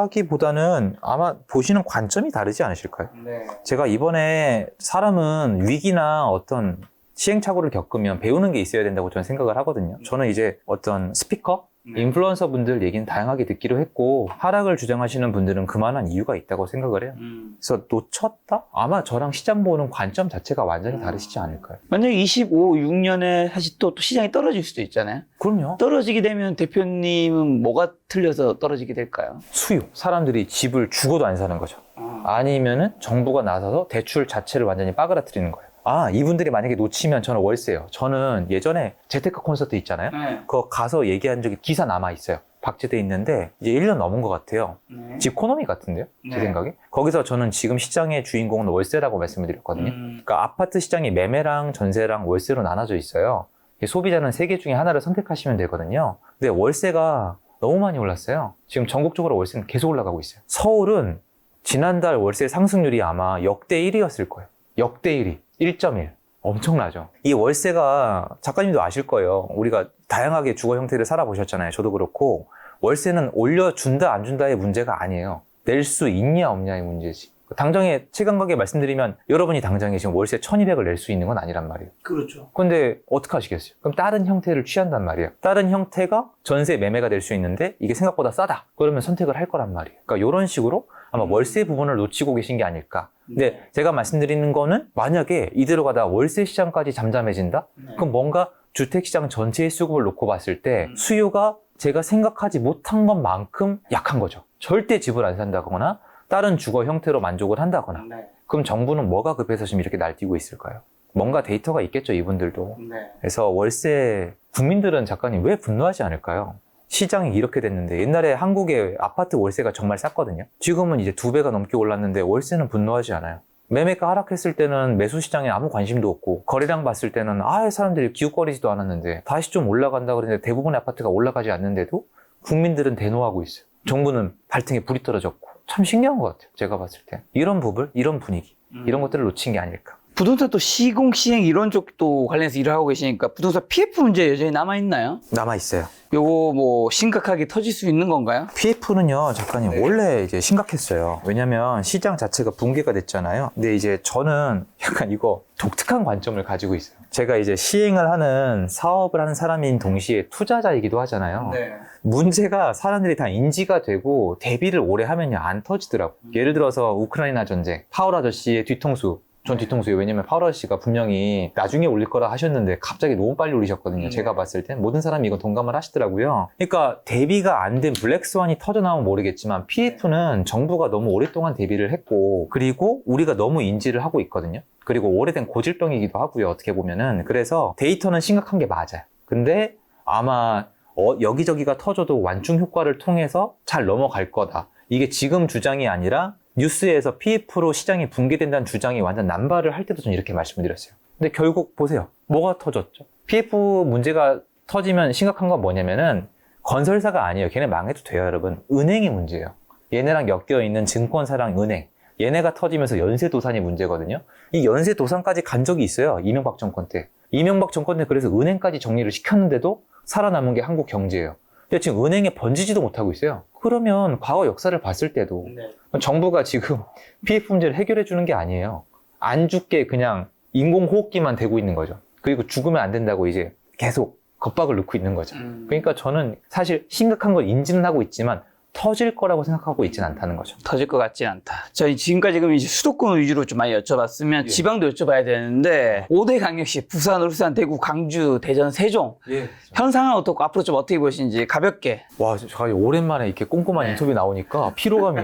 놓쳤다기보다는 아마 보시는 관점이 다르지 않으실까요? 네. 제가 이번에 사람은 위기나 어떤 시행착오를 겪으면 배우는 게 있어야 된다고 저는 생각을 하거든요. 저는 이제 어떤 스피커? 인플루언서 분들 얘기는 다양하게 듣기로 했고 하락을 주장하시는 분들은 그만한 이유가 있다고 생각을 해요. 그래서 놓쳤다? 아마 저랑 시장 보는 관점 자체가 완전히 다르시지 않을까요? 만약에 25, 6년에 사실 또 시장이 떨어질 수도 있잖아요. 그럼요. 떨어지게 되면 대표님은 뭐가 틀려서 떨어지게 될까요? 수요. 사람들이 집을 죽어도 안 사는 거죠. 아니면은 정부가 나서서 대출 자체를 완전히 빠그라뜨리는 거예요. 이분들이 만약에 놓치면 저는 월세요. 저는 예전에 재테크 콘서트 있잖아요. 네. 그거 가서 얘기한 적이 기사 남아있어요. 박제돼 있는데 이제 1년 넘은 것 같아요. 집코노미 같은데요? 제 네. 생각에. 거기서 저는 지금 시장의 주인공은 월세라고 말씀을 드렸거든요. 그러니까 아파트 시장이 매매랑 전세랑 월세로 나눠져 있어요. 소비자는 세 개 중에 하나를 선택하시면 되거든요. 근데 월세가 너무 많이 올랐어요. 지금 전국적으로 월세는 계속 올라가고 있어요. 서울은 지난달 월세 상승률이 아마 역대 1위였을 거예요. 역대 1위. 1.1. 엄청나죠. 이 월세가 작가님도 아실 거예요. 우리가 다양하게 주거 형태를 살아보셨잖아요. 저도 그렇고 월세는 올려준다 안 준다의 문제가 아니에요. 낼 수 있냐 없냐의 문제지. 당장에 체감하게 말씀드리면 여러분이 당장에 지금 월세 1200을 낼 수 있는 건 아니란 말이에요. 그렇죠. 근데 어떻게 하시겠어요? 그럼 다른 형태를 취한단 말이에요. 다른 형태가 전세 매매가 될 수 있는데 이게 생각보다 싸다. 그러면 선택을 할 거란 말이에요. 그러니까 이런 식으로 아마 월세 부분을 놓치고 계신 게 아닐까. 근데 제가 말씀드리는 거는 만약에 이대로 가다 월세 시장까지 잠잠해진다? 그럼 뭔가 주택시장 전체의 수급을 놓고 봤을 때 수요가 제가 생각하지 못한 것만큼 약한 거죠. 절대 집을 안 산다거나 다른 주거 형태로 만족을 한다거나. 그럼 정부는 뭐가 급해서 지금 이렇게 날뛰고 있을까요? 뭔가 데이터가 있겠죠, 이분들도. 그래서 월세, 국민들은 작가님 왜 분노하지 않을까요? 시장이 이렇게 됐는데 옛날에 한국의 아파트 월세가 정말 쌌거든요. 지금은 이제 2배가 넘게 올랐는데 월세는 분노하지 않아요. 매매가 하락했을 때는 매수 시장에 아무 관심도 없고 거래량 봤을 때는 사람들이 기웃거리지도 않았는데 다시 좀 올라간다 그랬는데 대부분의 아파트가 올라가지 않는데도 국민들은 대노하고 있어요. 정부는 발등에 불이 떨어졌고 참 신기한 것 같아요. 제가 봤을 때 이런 부분, 이런 분위기 이런 것들을 놓친 게 아닐까. 부동산 또 시공, 시행 이런 쪽도 관련해서 일을 하고 계시니까 부동산 PF 문제 여전히 남아있나요? 남아있어요. 요거 뭐 심각하게 터질 수 있는 건가요? PF는요, 작가님, 원래 이제 심각했어요. 왜냐면 시장 자체가 붕괴가 됐잖아요. 근데 이제 저는 약간 이거 독특한 관점을 가지고 있어요. 제가 이제 시행을 하는 사업을 하는 사람인 동시에 투자자이기도 하잖아요. 문제가 사람들이 다 인지가 되고 대비를 오래 하면요, 안 터지더라고요. 예를 들어서 우크라이나 전쟁, 파월 아저씨의 뒤통수. 전 뒤통수예요. 왜냐면 파월 아저씨가 분명히 나중에 올릴 거라 하셨는데 갑자기 너무 빨리 올리셨거든요. 제가 봤을 땐 모든 사람이 이건 동감을 하시더라고요. 그러니까 대비가 안 된 블랙스완이 터져나오면 모르겠지만 PF는 정부가 너무 오랫동안 대비를 했고 그리고 우리가 너무 인지를 하고 있거든요. 그리고 오래된 고질병이기도 하고요. 어떻게 보면은. 그래서 데이터는 심각한 게 맞아요. 근데 아마 여기저기가 터져도 완충 효과를 통해서 잘 넘어갈 거다. 이게 지금 주장이 아니라 뉴스에서 PF로 시장이 붕괴된다는 주장이 완전 남발을 할 때도 저는 이렇게 말씀을 드렸어요. 근데 결국 보세요. 뭐가 터졌죠? PF 문제가 터지면 심각한 건 뭐냐면은 건설사가 아니에요. 걔네 망해도 돼요, 여러분. 은행이 문제예요. 얘네랑 엮여 있는 증권사랑 은행. 얘네가 터지면서 연쇄도산이 문제거든요. 이 연쇄도산까지 간 적이 있어요. 이명박 정권 때. 이명박 정권 때 그래서 은행까지 정리를 시켰는데도 살아남은 게 한국 경제예요. 근데 지금 은행에 번지지도 못하고 있어요. 그러면 과거 역사를 봤을 때도 정부가 지금 PF 문제를 해결해 주는 게 아니에요. 안 죽게 그냥 인공호흡기만 대고 있는 거죠. 그리고 죽으면 안 된다고 이제 계속 겁박을 넣고 있는 거죠. 그러니까 저는 사실 심각한 걸 인지는 하고 있지만 터질 거라고 생각하고 있지는 않다는 거죠. 터질 것 같진 않다. 저희 지금까지 그럼 이제 수도권 위주로 좀 많이 여쭤봤으면 예. 지방도 여쭤봐야 되는데 5대 강력시 부산, 울산, 대구, 광주, 대전, 세종 예. 현 상황 어떻고 앞으로 좀 어떻게 보시는지 가볍게. 와, 제가 오랜만에 이렇게 꼼꼼한 네. 인터뷰 나오니까 피로감이.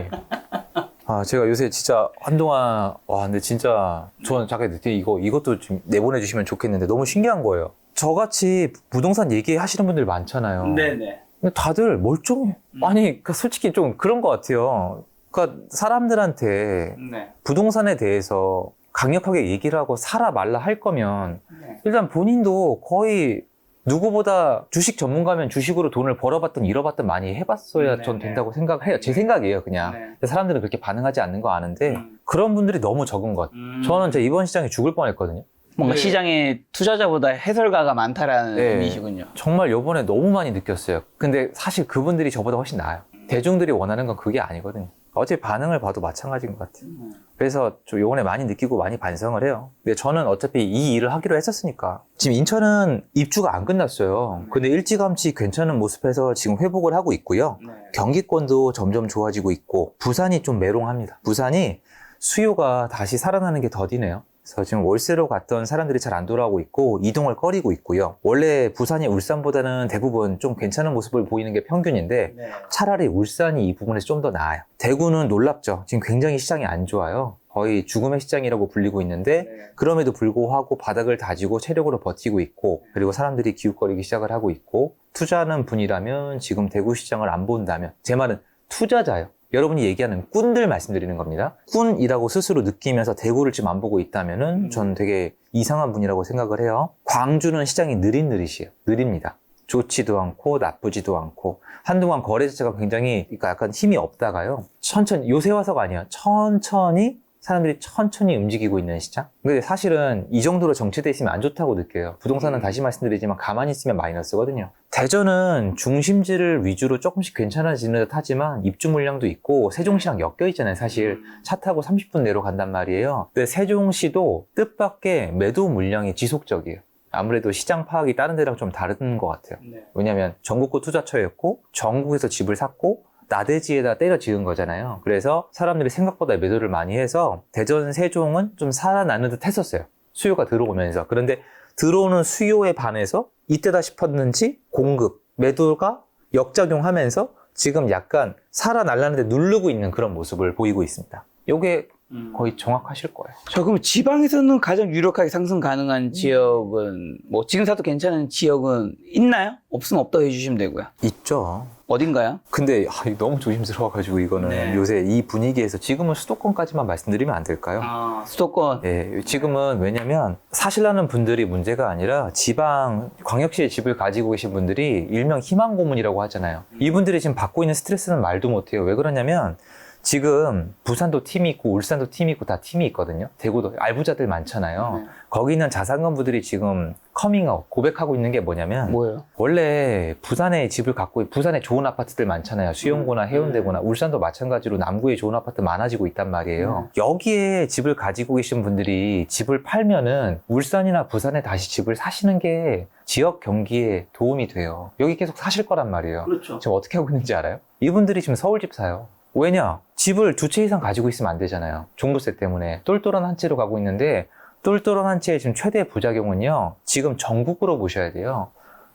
아, 제가 요새 진짜 한동안, 와, 근데 진짜, 저는 잠깐 이것도 좀 내보내주시면 좋겠는데 너무 신기한 거예요. 저같이 부동산 얘기하시는 분들 많잖아요. 네네. 근데 다들 멀쩡해. 아니, 그러니까 솔직히 좀 그런 것 같아요. 그러니까 사람들한테 네. 부동산에 대해서 강력하게 얘기를 하고 사라 말라 할 거면 네. 일단 본인도 거의 누구보다 주식 전문가면 주식으로 돈을 벌어봤든 잃어봤든 많이 해봤어야 네, 전 네. 된다고 생각해요. 제 생각이에요, 그냥. 네. 근데 사람들은 그렇게 반응하지 않는 거 아는데 음. 그런 분들이 너무 적은 것. 저는 제 이번 시장에 죽을 뻔했거든요. 뭔가 네. 시장에 투자자보다 해설가가 많다라는 네. 의미시군요. 정말 요번에 너무 많이 느꼈어요. 근데 사실 그분들이 저보다 훨씬 나아요. 대중들이 원하는 건 그게 아니거든요. 어제 반응을 봐도 마찬가지인 것 같아요. 그래서 저 요번에 많이 느끼고 많이 반성을 해요. 근데 저는 어차피 이 일을 하기로 했었으니까. 지금 인천은 입주가 안 끝났어요. 근데 일찌감치 괜찮은 모습에서 지금 회복을 하고 있고요. 경기권도 점점 좋아지고 있고 부산이 좀 메롱합니다. 부산이 수요가 다시 살아나는 게 더디네요. 그래서 지금 월세로 갔던 사람들이 잘 안 돌아오고 있고 이동을 꺼리고 있고요. 원래 부산이 울산보다는 대부분 좀 괜찮은 모습을 보이는 게 평균인데 차라리 울산이 이 부분에서 좀 더 나아요. 대구는 놀랍죠. 지금 굉장히 시장이 안 좋아요. 거의 죽음의 시장이라고 불리고 있는데 그럼에도 불구하고 바닥을 다지고 체력으로 버티고 있고 그리고 사람들이 기웃거리기 시작을 하고 있고 투자하는 분이라면 지금 대구 시장을 안 본다면 제 말은 투자자예요. 여러분이 얘기하는 꾼들 말씀드리는 겁니다. 꾼이라고 스스로 느끼면서 대구를 지금 안 보고 있다면은 전 되게 이상한 분이라고 생각을 해요. 광주는 시장이 느릿느릿이에요. 느립니다. 좋지도 않고 나쁘지도 않고 한동안 거래 자체가 굉장히 그러니까 약간 힘이 없다가요. 천천히 요새 와서가 아니야. 천천히 사람들이 천천히 움직이고 있는 시장? 근데 사실은 이 정도로 정체돼 있으면 안 좋다고 느껴요. 부동산은 다시 말씀드리지만 가만히 있으면 마이너스거든요. 대전은 중심지를 위주로 조금씩 괜찮아지는 듯 하지만 입주 물량도 있고 세종시랑 엮여 있잖아요. 사실 차 타고 30분 내로 간단 말이에요. 근데 세종시도 뜻밖의 매도 물량이 지속적이에요. 아무래도 시장 파악이 다른 데랑 좀 다른 것 같아요. 왜냐면 전국구 투자처였고 전국에서 집을 샀고 나대지에다 때려 지은 거잖아요. 그래서 사람들이 생각보다 매도를 많이 해서 대전, 세종은 좀 살아나는 듯 했었어요. 수요가 들어오면서. 그런데 들어오는 수요에 반해서 이때다 싶었는지 공급, 매도가 역작용하면서 지금 약간 살아날라는데 누르고 있는 그런 모습을 보이고 있습니다. 요게 거의 정확하실 거예요. 저 그럼 지방에서는 가장 유력하게 상승 가능한 지역은 뭐 지금 사도 괜찮은 지역은 있나요? 없으면 없다고 해주시면 되고요. 있죠. 어딘가요? 근데 너무 조심스러워가지고 이거는 네. 요새 이 분위기에서 지금은 수도권까지만 말씀드리면 안 될까요? 수도권. 네, 지금은 왜냐면 사실라는 분들이 문제가 아니라 지방 광역시에 집을 가지고 계신 분들이 일명 희망 고문이라고 하잖아요. 이분들이 지금 받고 있는 스트레스는 말도 못해요. 왜 그러냐면 지금 부산도 팀이 있고 울산도 팀이 있고 다 팀이 있거든요. 대구도 알부자들 많잖아요. 거기 있는 자산가부들이 지금 커밍아웃 고백하고 있는 게 뭐냐면 뭐예요? 원래 부산에 집을 갖고 부산에 좋은 아파트들 많잖아요. 수영구나 해운대구나 울산도 마찬가지로 남구에 좋은 아파트 많아지고 있단 말이에요. 여기에 집을 가지고 계신 분들이 집을 팔면은 울산이나 부산에 다시 집을 사시는 게 지역 경기에 도움이 돼요. 여기 계속 사실 거란 말이에요. 그렇죠. 지금 어떻게 하고 있는지 알아요? 이분들이 지금 서울집 사요. 왜냐? 집을 두 채 이상 가지고 있으면 안 되잖아요. 종부세 때문에. 똘똘한 한 채로 가고 있는데 똘똘한 한 채의 지금 최대 부작용은요. 지금 전국으로 보셔야 돼요.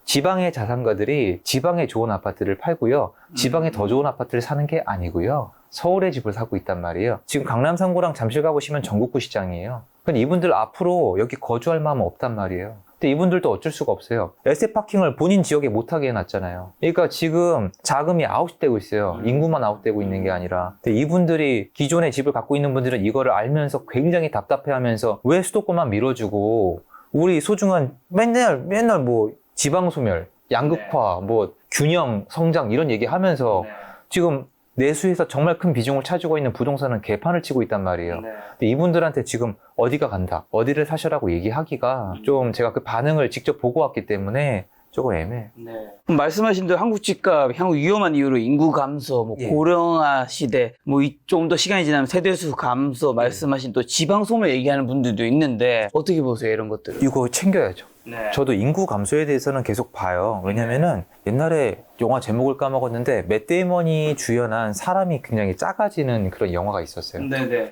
지방의 자산가들이 지방에 좋은 아파트를 팔고요. 지방에 더 좋은 아파트를 사는 게 아니고요. 서울에 집을 사고 있단 말이에요. 지금 강남 3구랑 잠실 가보시면 전국구 시장이에요. 근데 이분들 앞으로 여기 거주할 마음은 없단 말이에요. 근데 이분들도 어쩔 수가 없어요. 에세 파킹을 본인 지역에 못하게 해놨잖아요. 그러니까 지금 자금이 아웃되고 있어요. 인구만 아웃되고 있는 게 아니라. 근데 이분들이 기존에 집을 갖고 있는 분들은 이거를 알면서 굉장히 답답해하면서 왜 수도권만 밀어주고 우리 소중한 맨날 뭐 지방 소멸, 양극화, 뭐 균형, 성장 이런 얘기 하면서 지금 내수에서 정말 큰 비중을 차지고 있는 부동산은 개판을 치고 있단 말이에요. 근데 이분들한테 지금 어디가 간다, 어디를 사셔라고 얘기하기가 좀 제가 그 반응을 직접 보고 왔기 때문에 조금 애매해. 그럼 말씀하신 대로 한국 집값 향후 위험한 이유로 인구 감소, 뭐 예. 고령화 시대, 뭐 좀 더 시간이 지나면 세대수 감소, 말씀하신 또 지방 소멸 얘기하는 분들도 있는데 어떻게 보세요 이런 것들? 이거 챙겨야죠. 저도 인구 감소에 대해서는 계속 봐요. 왜냐면은 옛날에 영화 제목을 까먹었는데 맷 데이먼이 주연한 사람이 굉장히 작아지는 그런 영화가 있었어요.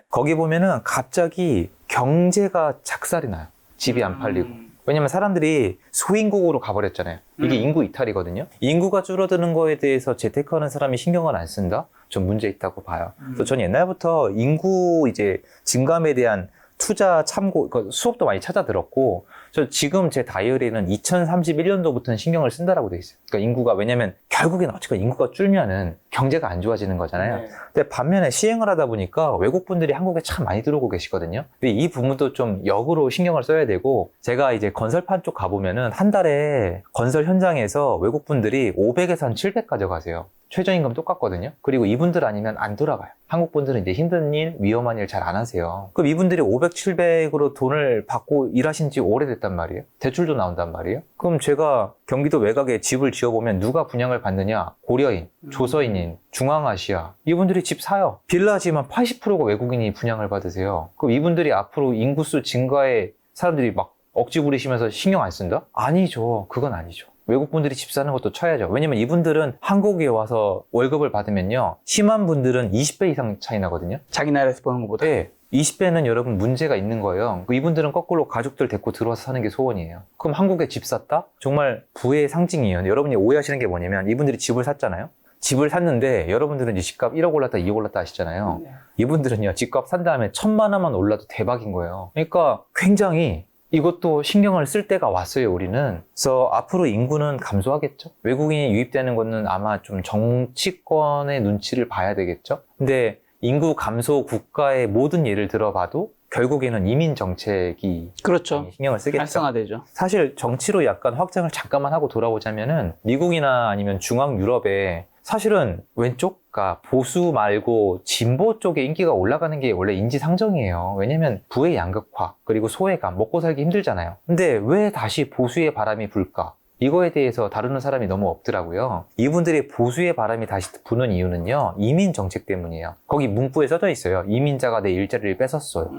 거기 보면은 갑자기 경제가 작살이 나요. 집이 안 팔리고. 왜냐면 사람들이 소인국으로 가버렸잖아요. 이게 인구 이탈이거든요. 인구가 줄어드는 거에 대해서 재테크하는 사람이 신경을 안 쓴다? 좀 문제 있다고 봐요. 그래서 전 옛날부터 인구 이제 증감에 대한 투자 참고 수업도 많이 찾아 들었고, 저 지금 제 다이어리는 2031년도부터는 신경을 쓴다라고 돼 있어요. 그러니까 인구가, 왜냐면 결국엔 어쨌건 인구가 줄면은 경제가 안 좋아지는 거잖아요. 근데 반면에 시행을 하다 보니까 외국 분들이 한국에 참 많이 들어오고 계시거든요. 근데 이 부분도 좀 역으로 신경을 써야 되고, 제가 이제 건설판 쪽 가보면은 한 달에 건설 현장에서 외국 분들이 500에서 한 700 가져가세요. 최저임금 똑같거든요. 그리고 이분들 아니면 안 돌아가요. 한국 분들은 이제 힘든 일, 위험한 일 잘 안 하세요. 그럼 이분들이 500, 700으로 돈을 받고 일하신 지 오래됐단 말이에요. 대출도 나온단 말이에요. 그럼 제가 경기도 외곽에 집을 지어보면 누가 분양을 받느냐? 고려인, 조서인인, 중앙아시아. 이분들이 집 사요. 빌라지만 80%가 외국인이 분양을 받으세요. 그럼 이분들이 앞으로 인구수 증가에 사람들이 막 억지 부리시면서 신경 안 쓴다? 아니죠. 그건 아니죠. 외국 분들이 집 사는 것도 쳐야죠. 왜냐면 이분들은 한국에 와서 월급을 받으면요, 심한 분들은 20배 이상 차이 나거든요. 자기 나라에서 버는 것보다? 네. 20배는 여러분 문제가 있는 거예요. 이분들은 거꾸로 가족들 데리고 들어와서 사는 게 소원이에요. 그럼 한국에 집 샀다? 정말 부의 상징이에요. 근데 여러분이 오해하시는 게 뭐냐면, 이분들이 집을 샀잖아요. 집을 샀는데 여러분들은 이제 집값 1억 올랐다 2억 올랐다 하시잖아요. 이분들은요, 집값 산 다음에 1,000만 원만 올라도 대박인 거예요. 그러니까 굉장히 이것도 신경을 쓸 때가 왔어요, 우리는. 그래서 앞으로 인구는 감소하겠죠. 외국인이 유입되는 거는 아마 좀 정치권의 눈치를 봐야 되겠죠. 근데 인구 감소 국가의 모든 예를 들어봐도 결국에는 이민 정책이 그렇죠. 신경을 쓰겠죠. 활성화되죠. 사실 정치로 약간 확장을 잠깐만 하고 돌아오자면은, 미국이나 아니면 중앙 유럽에 사실은 왼쪽, 그러니까 보수 말고 진보 쪽에 인기가 올라가는 게 원래 인지상정이에요. 왜냐면 부의 양극화, 그리고 소외감, 먹고 살기 힘들잖아요. 근데 왜 다시 보수의 바람이 불까? 이거에 대해서 다루는 사람이 너무 없더라고요. 이분들이 보수의 바람이 다시 부는 이유는요, 이민 정책 때문이에요. 거기 문구에 써져 있어요. 이민자가 내 일자리를 뺏었어요.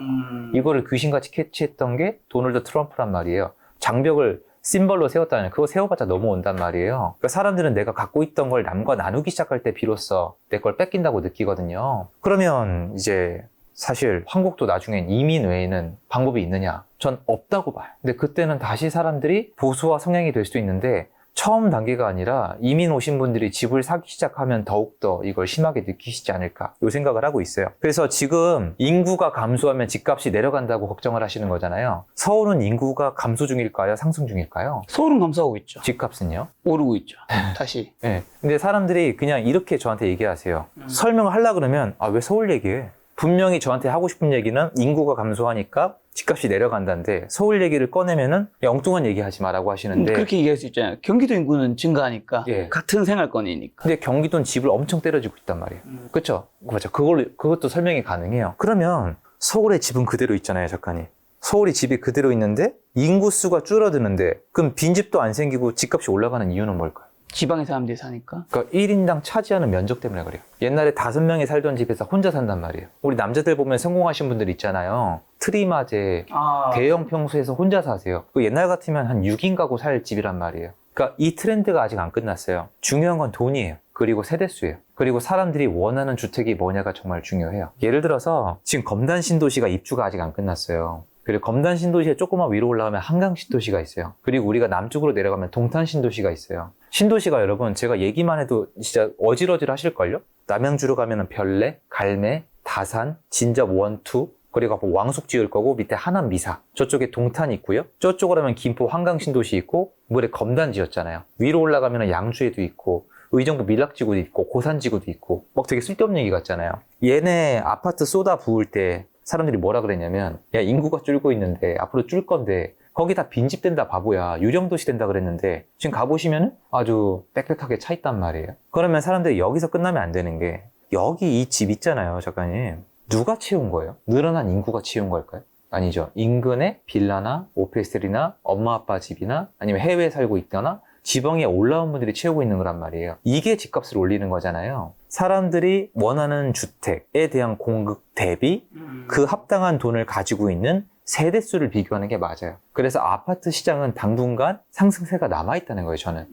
이거를 귀신같이 캐치했던 게 도널드 트럼프란 말이에요. 장벽을 심벌로 세웠다는, 그거 세워봤자 넘어온단 말이에요. 그러니까 사람들은 내가 갖고 있던 걸 남과 나누기 시작할 때 비로소 내 걸 뺏긴다고 느끼거든요. 그러면 이제 사실 한국도 나중엔 이민 외에는 방법이 있느냐? 전 없다고 봐요. 근데 그때는 다시 사람들이 보수화 성향이 될 수도 있는데, 처음 단계가 아니라 이민 오신 분들이 집을 사기 시작하면 더욱더 이걸 심하게 느끼시지 않을까, 이 생각을 하고 있어요. 그래서 지금 인구가 감소하면 집값이 내려간다고 걱정을 하시는 거잖아요. 서울은 인구가 감소 중일까요? 상승 중일까요? 서울은 감소하고 있죠. 집값은요? 오르고 있죠. 다시. 네. 근데 사람들이 그냥 이렇게 저한테 얘기하세요. 설명을 하려고 그러면, 아, 왜 서울 얘기해? 분명히 저한테 하고 싶은 얘기는 인구가 감소하니까 집값이 내려간다는데, 서울 얘기를 꺼내면은 야, 엉뚱한 얘기 하지 마라고 하시는데, 그렇게 얘기할 수 있잖아요. 경기도 인구는 증가하니까. 예. 같은 생활권이니까. 근데 경기도는 집을 엄청 때려주고 있단 말이에요. 그쵸? 맞아. 그것도 설명이 가능해요. 그러면 서울의 집은 그대로 있잖아요, 작가님. 서울이 집이 그대로 있는데 인구수가 줄어드는데, 그럼 빈집도 안 생기고 집값이 올라가는 이유는 뭘까요? 지방에 사람들이 사니까. 그러니까 1인당 차지하는 면적 때문에 그래요. 옛날에 5명이 살던 집에서 혼자 산단 말이에요. 우리 남자들 보면 성공하신 분들 있잖아요. 트리마제, 대형 평수에서 혼자 사세요. 그 옛날 같으면 한 6인 가구 살 집이란 말이에요. 그러니까 이 트렌드가 아직 안 끝났어요. 중요한 건 돈이에요. 그리고 세대수예요. 그리고 사람들이 원하는 주택이 뭐냐가 정말 중요해요. 예를 들어서 지금 검단 신도시가 입주가 아직 안 끝났어요. 그리고 검단 신도시에 조금만 위로 올라가면 한강 신도시가 있어요. 그리고 우리가 남쪽으로 내려가면 동탄 신도시가 있어요. 신도시가 여러분, 제가 얘기만 해도 진짜 어질어질 하실걸요? 남양주로 가면은 별내, 갈매, 다산, 진접 1, 2, 그리고 왕숙 지을 거고, 밑에 하남 미사, 저쪽에 동탄이 있고요. 저쪽으로 하면 김포 한강 신도시 있고, 물에 검단 지었잖아요. 위로 올라가면 양주에도 있고, 의정부 밀락지구도 있고, 고산지구도 있고, 막 되게 쓸데없는 얘기 같잖아요. 얘네 아파트 쏟아 부을 때 사람들이 뭐라 그랬냐면, 야, 인구가 줄고 있는데 앞으로 줄 건데 거기 다 빈집 된다 바보야. 유령도시 된다 그랬는데 지금 가보시면 아주 빽빽하게 차 있단 말이에요. 그러면 사람들이 여기서 끝나면 안 되는 게 여기 이 집 있잖아요, 작가님. 누가 채운 거예요? 늘어난 인구가 채운 걸까요? 아니죠. 인근에 빌라나 오피스텔이나 엄마 아빠 집이나 아니면 해외에 살고 있거나 지방에 올라온 분들이 채우고 있는 거란 말이에요. 이게 집값을 올리는 거잖아요. 사람들이 원하는 주택에 대한 공급 대비 그 합당한 돈을 가지고 있는 세대수를 비교하는 게 맞아요. 그래서 아파트 시장은 당분간 상승세가 남아있다는 거예요, 저는.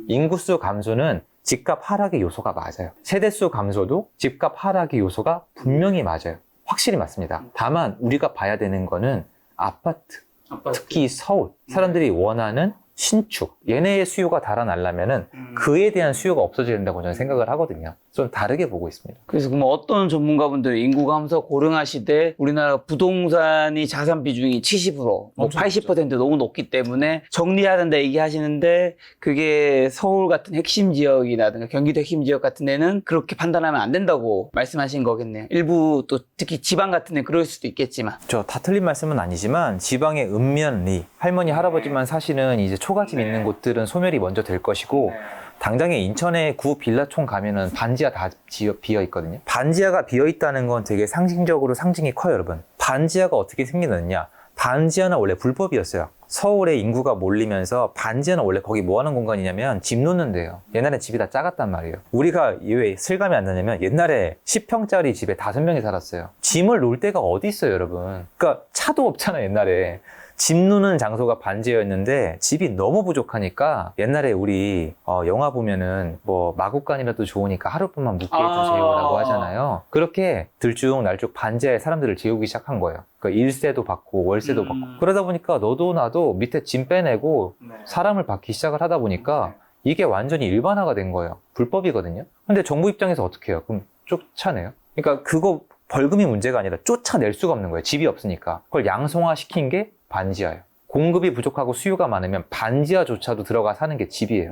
인구수 감소는 집값 하락의 요소가 맞아요. 세대수 감소도 집값 하락의 요소가 분명히 맞아요. 확실히 맞습니다. 다만 우리가 봐야 되는 거는 아파트. 특히 서울. 사람들이 원하는 신축. 얘네의 수요가 달아나려면은 그에 대한 수요가 없어져야 된다고 저는 생각을 하거든요. 좀 다르게 보고 있습니다. 그래서 그럼 어떤 전문가분들이 인구 감소 고령화 시대 우리나라 부동산이 자산 비중이 70%, 뭐 80% 너무 높기 때문에 정리하는데 얘기하시는데 그게 서울 같은 핵심 지역이라든가 경기도 핵심 지역 같은 데는 그렇게 판단하면 안 된다고 말씀하신 거겠네요. 일부 또 특히 지방 같은 데 그럴 수도 있겠지만. 저 다 틀린 말씀은 아니지만 지방의 은면리, 할머니 할아버지만 사시는 이제 초가집 있는 곳들은 소멸이 먼저 될 것이고 당장에 인천의 구 빌라촌 가면은 반지하 다 비어 있거든요. 반지하가 비어 있다는 건 되게 상징적으로 상징이 커요, 여러분. 반지하가 어떻게 생겨났냐? 반지하는 원래 불법이었어요. 서울에 인구가 몰리면서 반지하는 원래 거기 뭐 하는 공간이냐면 집 놓는 데요. 옛날에 집이 다 작았단 말이에요. 우리가 왜 실감이 안 나냐면 옛날에 10평짜리 집에 5명이 살았어요. 짐을 놓을 데가 어디 있어요, 여러분. 그러니까 차도 없잖아요, 옛날에. 집 놓는 장소가 반지하였는데 집이 너무 부족하니까 옛날에 우리 영화 보면은 뭐 마구간이라도 좋으니까 하룻밤만 묵게 해주세요라고 하잖아요. 그렇게 들쭉날쭉 반지하에 사람들을 재우기 시작한 거예요. 그러니까 일세도 받고 월세도 받고 그러다 보니까 너도 나도 밑에 짐 빼내고 사람을 받기 시작을 하다 보니까 이게 완전히 일반화가 된 거예요. 불법이거든요. 근데 정부 입장에서 어떻게 해요? 그럼 쫓아내요? 그러니까 그거 벌금이 문제가 아니라 쫓아낼 수가 없는 거예요. 집이 없으니까. 그걸 양성화 시킨 게 반지하예요. 공급이 부족하고 수요가 많으면 반지하조차도 들어가 사는 게 집이에요.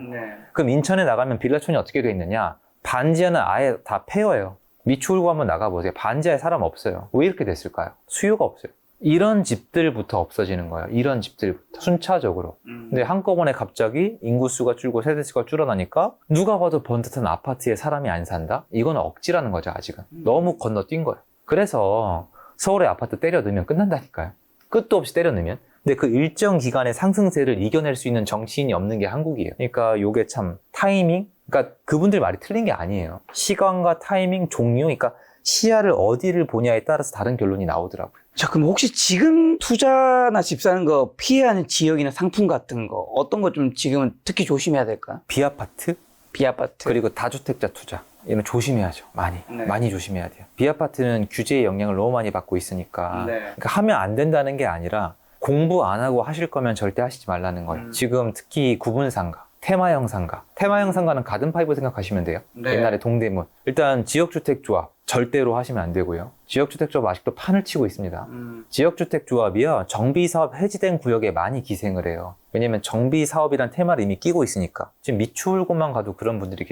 그럼 인천에 나가면 빌라촌이 어떻게 돼 있느냐? 반지하는 아예 다 폐허예요. 미추홀구 한번 나가보세요. 반지하에 사람 없어요. 왜 이렇게 됐을까요? 수요가 없어요. 이런 집들부터 없어지는 거예요. 이런 집들부터 순차적으로. 근데 한꺼번에 갑자기 인구수가 줄고 세대수가 줄어나니까 누가 봐도 번듯한 아파트에 사람이 안 산다? 이건 억지라는 거죠, 아직은. 너무 건너뛴 거예요. 그래서 서울의 아파트 때려 넣으면 끝난다니까요. 끝도 없이 때려 넣으면. 근데 그 일정 기간의 상승세를 이겨낼 수 있는 정치인이 없는 게 한국이에요. 그러니까 요게 참 타이밍? 그러니까 그분들 말이 틀린 게 아니에요. 시간과 타이밍, 종류, 그러니까 시야를 어디를 보냐에 따라서 다른 결론이 나오더라고요. 자, 그럼 혹시 지금 투자나 집 사는 거 피해야 하는 지역이나 상품 같은 거 어떤 거 좀 지금은 특히 조심해야 될까요? 비아파트? 비아파트. 그리고 다주택자 투자. 이건 조심해야죠. 많이 조심해야 돼요. 비아파트는 규제의 영향을 너무 많이 받고 있으니까. 그러니까 하면 안 된다는 게 아니라 공부 안 하고 하실 거면 절대 하시지 말라는 거예요. 지금 특히 구분상가, 테마형 상가. 테마형 상가는 가든파이브 생각하시면 돼요. 옛날에 동대문. 일단 지역주택조합 절대로 하시면 안 되고요. 지역주택조합 아직도 판을 치고 있습니다. 지역주택조합이요, 정비사업 해지된 구역에 많이 기생을 해요. 왜냐면 정비사업이란 테마를 이미 끼고 있으니까. 지금 미추홀구만 가도 그런 분들이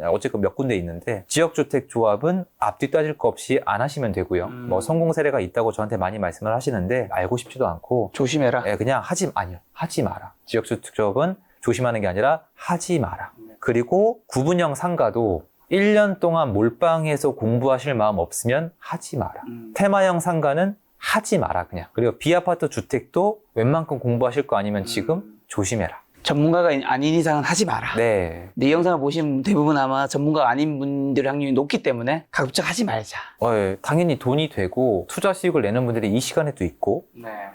어쨌든 몇 군데 있는데, 지역주택조합은 앞뒤 따질 거 없이 안 하시면 되고요. 뭐 성공 사례가 있다고 저한테 많이 말씀을 하시는데 알고 싶지도 않고 조심해라. 그냥 하지 마라. 지역주택조합은 조심하는 게 아니라 하지 마라. 그리고 구분형 상가도 1년 동안 몰빵해서 공부하실 마음 없으면 하지 마라. 테마형 상가는 하지 마라, 그냥. 그리고 비아파트 주택도 웬만큼 공부하실 거 아니면 지금 조심해라. 전문가가 아닌 이상은 하지 마라. 네. 내 영상을 보신 대부분 아마 전문가가 아닌 분들의 확률이 높기 때문에 가급적 하지 말자. 당연히 돈이 되고 투자 수익을 내는 분들이 이 시간에도 있고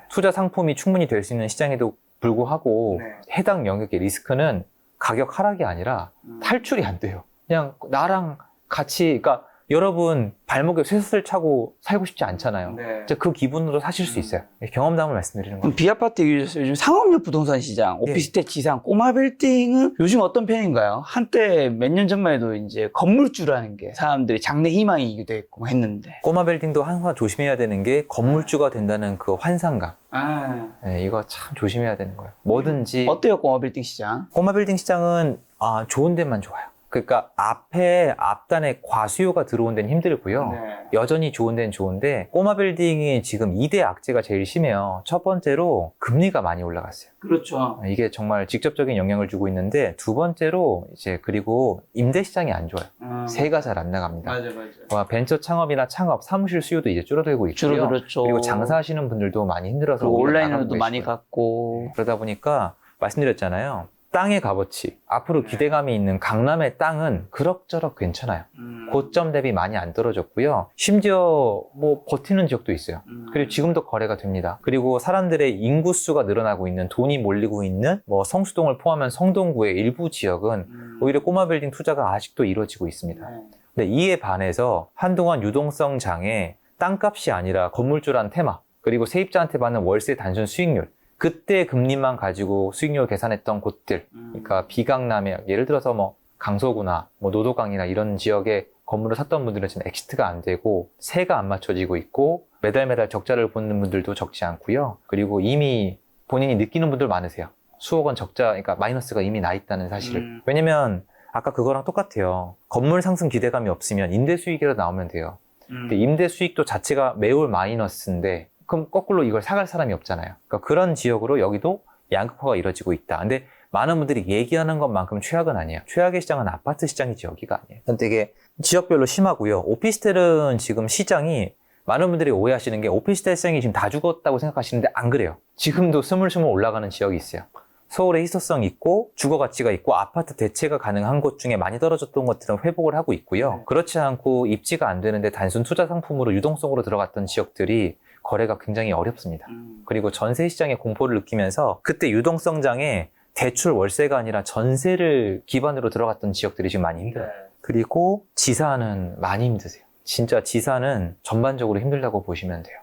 투자 상품이 충분히 될 수 있는 시장에도 불구하고 해당 영역의 리스크는 가격 하락이 아니라 탈출이 안 돼요. 그냥 나랑 같이, 그러니까 여러분 발목에 쇠사슬 차고 살고 싶지 않잖아요. 이제 그 기분으로 사실 수 있어요. 경험담을 말씀드리는 거예요. 비아파트 요즘 상업용 부동산 시장, 오피스텔 지상, 꼬마 빌딩은 요즘 어떤 편인가요? 한때 몇 년 전만 해도 이제 건물주라는 게 사람들이 장래 희망이기도 했고 했는데. 꼬마 빌딩도 항상 조심해야 되는 게 건물주가 된다는 그 환상감. 이거 참 조심해야 되는 거예요. 뭐든지. 어때요, 꼬마 빌딩 시장? 꼬마 빌딩 시장은 좋은 데만 좋아요. 그러니까 앞단에 과수요가 들어온 데는 힘들고요. 네. 여전히 좋은 데는 좋은데 꼬마 빌딩이 지금 2대 악재가 제일 심해요. 첫 번째로 금리가 많이 올라갔어요. 그렇죠. 이게 정말 직접적인 영향을 주고 있는데 두 번째로 이제 그리고 임대 시장이 안 좋아요. 세가 잘 안 나갑니다. 맞아. 벤처 창업이나 창업 사무실 수요도 이제 줄어들고 있고요. 줄어들었죠. 그리고 장사하시는 분들도 많이 힘들어서 그리고 오히려 온라인으로도 나가고 많이 계시고요. 갔고. 그러다 보니까 말씀드렸잖아요. 땅의 값어치, 앞으로 기대감이 있는 강남의 땅은 그럭저럭 괜찮아요. 고점 대비 많이 안 떨어졌고요. 심지어 뭐 버티는 지역도 있어요. 그리고 지금도 거래가 됩니다. 그리고 사람들의 인구수가 늘어나고 있는, 돈이 몰리고 있는 뭐 성수동을 포함한 성동구의 일부 지역은 오히려 꼬마 빌딩 투자가 아직도 이루어지고 있습니다. 근데 이에 반해서 한동안 유동성 장애, 땅값이 아니라 건물주란 테마, 그리고 세입자한테 받는 월세 단순 수익률, 그때 금리만 가지고 수익률 계산했던 곳들, 그러니까 비강남에 예를 들어서 뭐 강서구나 뭐 노도강이나 이런 지역에 건물을 샀던 분들은 지금 엑시트가 안 되고 세가 안 맞춰지고 있고 매달 적자를 보는 분들도 적지 않고요. 그리고 이미 본인이 느끼는 분들 많으세요. 수억 원 적자, 그러니까 마이너스가 이미 나 있다는 사실을. 왜냐면 아까 그거랑 똑같아요. 건물 상승 기대감이 없으면 임대 수익이라도 나오면 돼요. 근데 임대 수익도 자체가 매월 마이너스인데 그럼 거꾸로 이걸 사갈 사람이 없잖아요. 그러니까 그런 지역으로 여기도 양극화가 이루어지고 있다. 근데 많은 분들이 얘기하는 것만큼 최악은 아니에요. 최악의 시장은 아파트 시장이지 여기가 아니에요. 되게 지역별로 심하고요. 오피스텔은 지금 시장이 많은 분들이 오해하시는 게 오피스텔 시장이 지금 다 죽었다고 생각하시는데 안 그래요. 지금도 스물스물 올라가는 지역이 있어요. 서울에 희소성 있고 주거 가치가 있고 아파트 대체가 가능한 곳 중에 많이 떨어졌던 것들은 회복을 하고 있고요. 그렇지 않고 입지가 안 되는데 단순 투자 상품으로 유동성으로 들어갔던 지역들이 거래가 굉장히 어렵습니다. 그리고 전세 시장의 공포를 느끼면서 그때 유동성장에 대출 월세가 아니라 전세를 기반으로 들어갔던 지역들이 지금 많이 힘들어요. 그리고 지사는 많이 힘드세요. 진짜 지사는 전반적으로 힘들다고 보시면 돼요.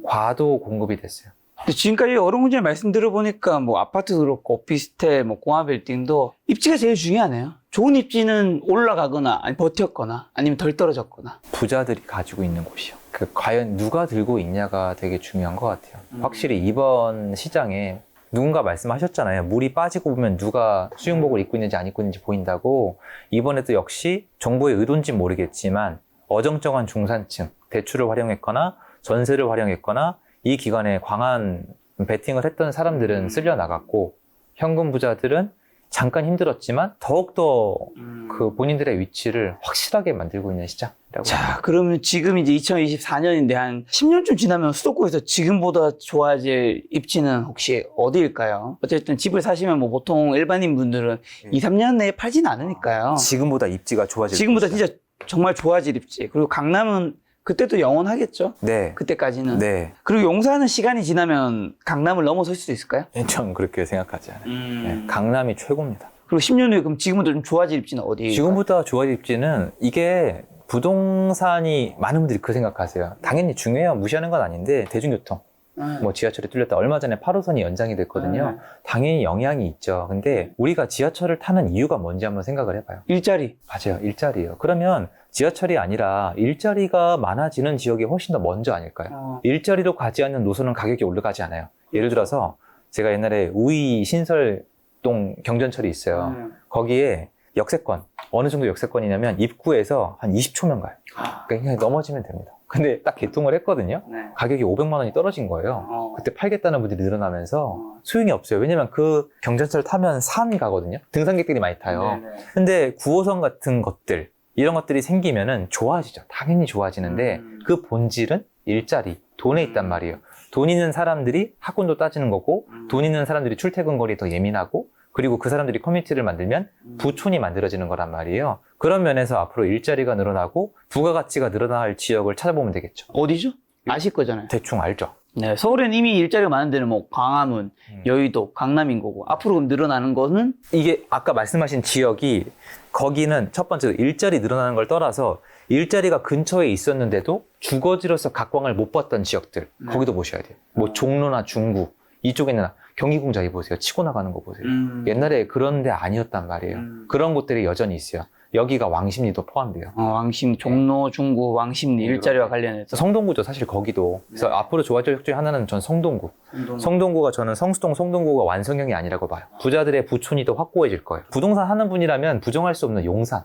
과도 공급이 됐어요. 근데 지금까지 어른군제 말씀 들어보니까 뭐 아파트도 그렇고 오피스텔, 뭐 꼬마 빌딩도 입지가 제일 중요하네요. 좋은 입지는 올라가거나 아니 버텼거나 아니면 덜 떨어졌거나. 부자들이 가지고 있는 곳이요. 과연 누가 들고 있냐가 되게 중요한 것 같아요. 확실히 이번 시장에 누군가 말씀하셨잖아요. 물이 빠지고 보면 누가 수영복을 입고 있는지 안 입고 있는지 보인다고. 이번에도 역시 정부의 의도인지 모르겠지만 어정쩡한 중산층, 대출을 활용했거나 전세를 활용했거나 이 기간에 광한 베팅을 했던 사람들은 쓸려 나갔고 현금 부자들은 잠깐 힘들었지만 더욱더 그 본인들의 위치를 확실하게 만들고 있는 시장이라고. 자, 그러면 지금 이제 2024년인데 한 10년쯤 지나면 수도권에서 지금보다 좋아질 입지는 혹시 어디일까요? 어쨌든 집을 사시면 뭐 보통 일반인 분들은 2, 3년 내에 팔지는 않으니까요. 지금보다 입지가 좋아질 지금보다 것이다. 진짜 정말 좋아질 입지. 그리고 강남은 그때도 영원하겠죠? 네. 그때까지는. 네. 그리고 용산은 시간이 지나면 강남을 넘어설 수도 있을까요? 전 그렇게 생각하지 않아요. 네, 강남이 최고입니다. 그리고 10년 후에 그럼 지금보다 좀 좋아질 입지는 어디? 지금보다 좋아질 입지는 이게 부동산이 많은 분들이 그 생각하세요. 당연히 중요해요. 무시하는 건 아닌데 대중교통. 뭐 지하철이 뚫렸다. 얼마 전에 8호선이 연장이 됐거든요. 당연히 영향이 있죠. 근데 우리가 지하철을 타는 이유가 뭔지 한번 생각을 해봐요. 일자리. 맞아요. 일자리예요. 그러면 지하철이 아니라 일자리가 많아지는 지역이 훨씬 더 먼저 아닐까요? 일자리로 가지 않는 노선은 가격이 올라가지 않아요. 예를 들어서 제가 옛날에 우이 신설동 경전철이 있어요. 거기에 역세권, 어느 정도 역세권이냐면 입구에서 한 20초면 가요. 그냥 넘어지면 됩니다. 근데 딱 개통을 했거든요. 가격이 500만 원이 떨어진 거예요. 그때 팔겠다는 분들이 늘어나면서 소용이 없어요. 왜냐면 그 경전철 타면 산 가거든요. 등산객들이 많이 타요. 근데 9호선 같은 것들, 이런 것들이 생기면은 좋아지죠. 당연히 좋아지는데 그 본질은 일자리, 돈에 있단 말이에요. 돈 있는 사람들이 학군도 따지는 거고 돈 있는 사람들이 출퇴근 거리에 더 예민하고 그리고 그 사람들이 커뮤니티를 만들면 부촌이 만들어지는 거란 말이에요. 그런 면에서 앞으로 일자리가 늘어나고 부가가치가 늘어날 지역을 찾아보면 되겠죠. 어디죠? 아실 거잖아요. 대충 알죠. 네, 서울에는 이미 일자리가 많은 데는 뭐 광화문, 여의도, 강남인 거고 앞으로 그럼 늘어나는 거는 이게 아까 말씀하신 지역이 거기는 첫 번째로 일자리 늘어나는 걸 떠나서 일자리가 근처에 있었는데도 주거지로서 각광을 못 받던 지역들 거기도 보셔야 돼요. 뭐 종로나 중구 이쪽에는 경기공장이 보세요. 치고 나가는 거 보세요. 옛날에 그런 데 아니었단 말이에요. 그런 곳들이 여전히 있어요. 여기가 왕십리도 포함돼요. 왕심, 종로, 중구, 왕십리 일자리와 관련해서. 성동구죠, 사실 거기도. 그래서 앞으로 좋아질 것 중에 하나는 전 성동구. 성동구가 저는 성수동, 성동구가 완성형이 아니라고 봐요. 부자들의 부촌이 더 확고해질 거예요. 부동산 하는 분이라면 부정할 수 없는 용산.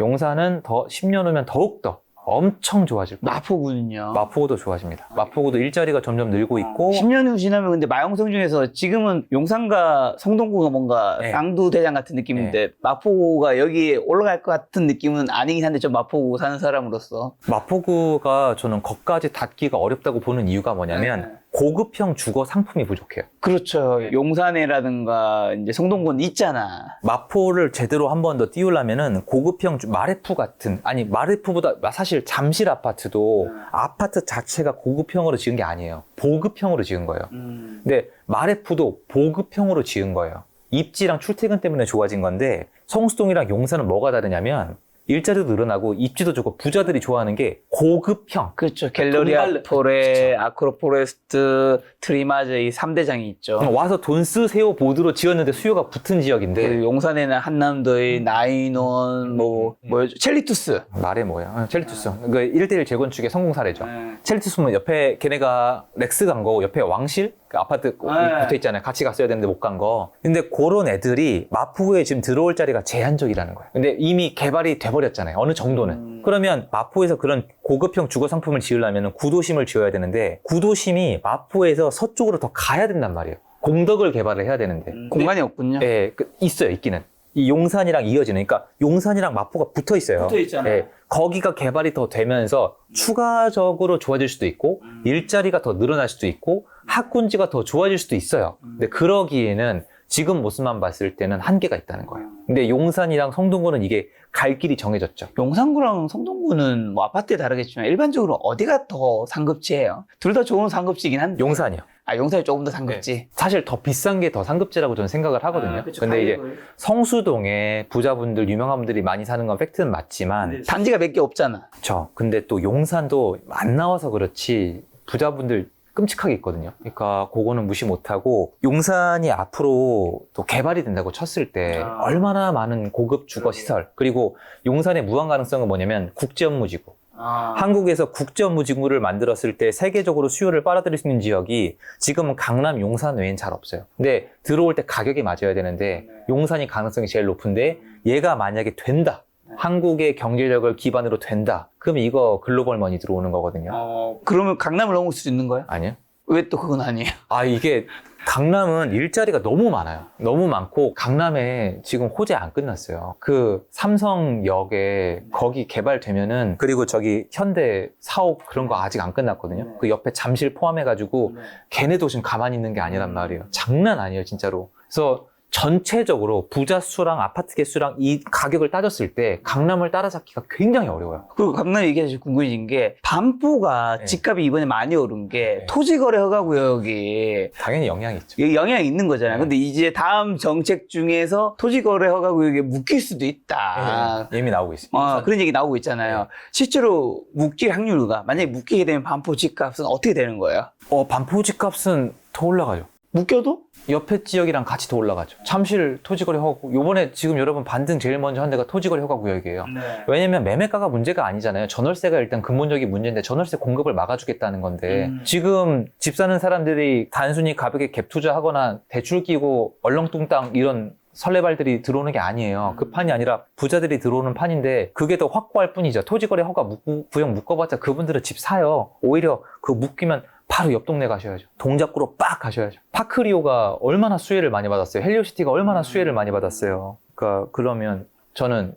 용산은 더 10년 후면 더욱더 엄청 좋아질 거예요. 마포구는요? 마포구도 좋아집니다. 마포구도 일자리가 점점 늘고 있고 10년 후 지나면 근데 마용성 중에서 지금은 용산과 성동구가 뭔가 네. 쌍두대장 같은 느낌인데 마포구가 여기에 올라갈 것 같은 느낌은 아니긴 한데 좀 마포구 사는 사람으로서 마포구가 저는 거기까지 닿기가 어렵다고 보는 이유가 뭐냐면 고급형 주거 상품이 부족해요. 그렇죠. 용산에라든가 이제 성동구는 있잖아. 마포를 제대로 한 번 더 띄우려면은 고급형 마레프 같은, 아니 마레프보다 사실 잠실 아파트도 아파트 자체가 고급형으로 지은 게 아니에요. 보급형으로 지은 거예요. 근데 마레프도 보급형으로 지은 거예요. 입지랑 출퇴근 때문에 좋아진 건데 성수동이랑 용산은 뭐가 다르냐면 일자리도 늘어나고 입지도 좋고 부자들이 좋아하는 게 고급형. 그렇죠. 갤러리아 포레, 아크로포레스트, 트리마즈 이 3대장이 있죠. 와서 돈 쓰세요 보드로 지었는데 수요가 붙은 지역인데 그리고 용산에는 한남도의 나인원, 뭐였죠? 첼리투스. 말해 뭐야? 첼리투스. 그 1대1 재건축의 성공 사례죠. 첼리투스는 옆에 걔네가 렉스 간 거고 옆에 왕실 그 아파트 붙어 있잖아요. 같이 갔어야 되는데 못 간 거. 근데 그런 애들이 마포구에 지금 들어올 자리가 제한적이라는 거예요. 근데 이미 개발이 돼버렸잖아요. 어느 정도는. 그러면 마포에서 그런 고급형 주거 상품을 지으려면 구도심을 지어야 되는데 구도심이 마포에서 서쪽으로 더 가야 된단 말이에요. 공덕을 개발을 해야 되는데. 공간이 없군요. 예, 있어요, 있기는. 이 용산이랑 이어지는, 그러니까 용산이랑 마포가 붙어 있어요. 붙어 있잖아요. 예, 거기가 개발이 더 되면서 추가적으로 좋아질 수도 있고, 일자리가 더 늘어날 수도 있고, 학군지가 더 좋아질 수도 있어요. 근데 그러기에는 지금 모습만 봤을 때는 한계가 있다는 거예요. 근데 용산이랑 성동구는 이게 갈 길이 정해졌죠. 용산구랑 성동구는 뭐 아파트에 다르겠지만 일반적으로 어디가 더 상급지예요? 둘 다 좋은 상급지긴 한데. 용산이요. 아, 용산이 조금 더 상급지. 네. 사실 더 비싼 게 더 상급지라고 저는 생각을 하거든요. 그쵸, 근데 이제 가격을. 성수동에 부자분들, 유명한 분들이 많이 사는 건 팩트는 맞지만, 단지가 몇 개 없잖아. 그렇죠. 근데 또 용산도 안 나와서 그렇지 부자분들 끔찍하게 있거든요. 그러니까 그거는 무시 못하고 용산이 앞으로 또 개발이 된다고 쳤을 때 얼마나 많은 고급 주거 시설, 그리고 용산의 무한 가능성은 뭐냐면 국제업무지구. 한국에서 국제업무지구를 만들었을 때 세계적으로 수요를 빨아들일 수 있는 지역이 지금은 강남, 용산 외엔 잘 없어요. 근데 들어올 때 가격이 맞아야 되는데 용산이 가능성이 제일 높은데 얘가 만약에 된다. 한국의 경제력을 기반으로 된다. 그럼 이거 글로벌 머니 들어오는 거거든요. 그러면 강남을 넘을 수 있는 거야? 아니요? 왜 또 그건 아니에요? 아, 이게 강남은 일자리가 너무 많아요. 너무 많고 강남에 지금 호재 안 끝났어요. 그 삼성역에 거기 개발되면은, 그리고 저기 현대 사옥 그런 거 아직 안 끝났거든요. 그 옆에 잠실 포함해가지고 걔네도 지금 가만히 있는 게 아니란 말이에요. 장난 아니에요, 진짜로. 그래서 전체적으로 부자 수랑 아파트 개수랑 이 가격을 따졌을 때 강남을 따라잡기가 굉장히 어려워요. 그리고 강남 얘기해서 궁금해진 게 반포가 네. 집값이 이번에 많이 오른 게 토지거래 허가구역이 당연히 영향이 있죠. 이게 영향이 있는 거잖아요. 네. 근데 이제 다음 정책 중에서 토지거래 허가구역에 묶일 수도 있다. 이미 나오고 있습니다. 그런 얘기 나오고 있잖아요. 네. 실제로 묶일 확률가 만약에 묶이게 되면 반포 집값은 어떻게 되는 거예요? 반포 집값은 더 올라가요. 묶여도? 옆에 지역이랑 같이 더 올라가죠. 잠실 토지거래 허가구, 요번에 지금 여러분 반등 제일 먼저 한 데가 토지거래 허가구역이에요. 왜냐면 매매가가 문제가 아니잖아요. 전월세가 일단 근본적인 문제인데 전월세 공급을 막아주겠다는 건데 지금 집 사는 사람들이 단순히 가볍게 갭 투자하거나 대출 끼고 얼렁뚱땅 이런 설레발들이 들어오는 게 아니에요. 그 판이 아니라 부자들이 들어오는 판인데 그게 더 확고할 뿐이죠. 토지거래 허가 구역 묶어봤자 그분들은 집 사요. 오히려 그 묶이면 바로 옆 동네 가셔야죠. 동작구로 빡 가셔야죠. 파크리오가 얼마나 수혜를 많이 받았어요. 헬리오시티가 얼마나 수혜를 많이 받았어요. 그러니까 그러면 저는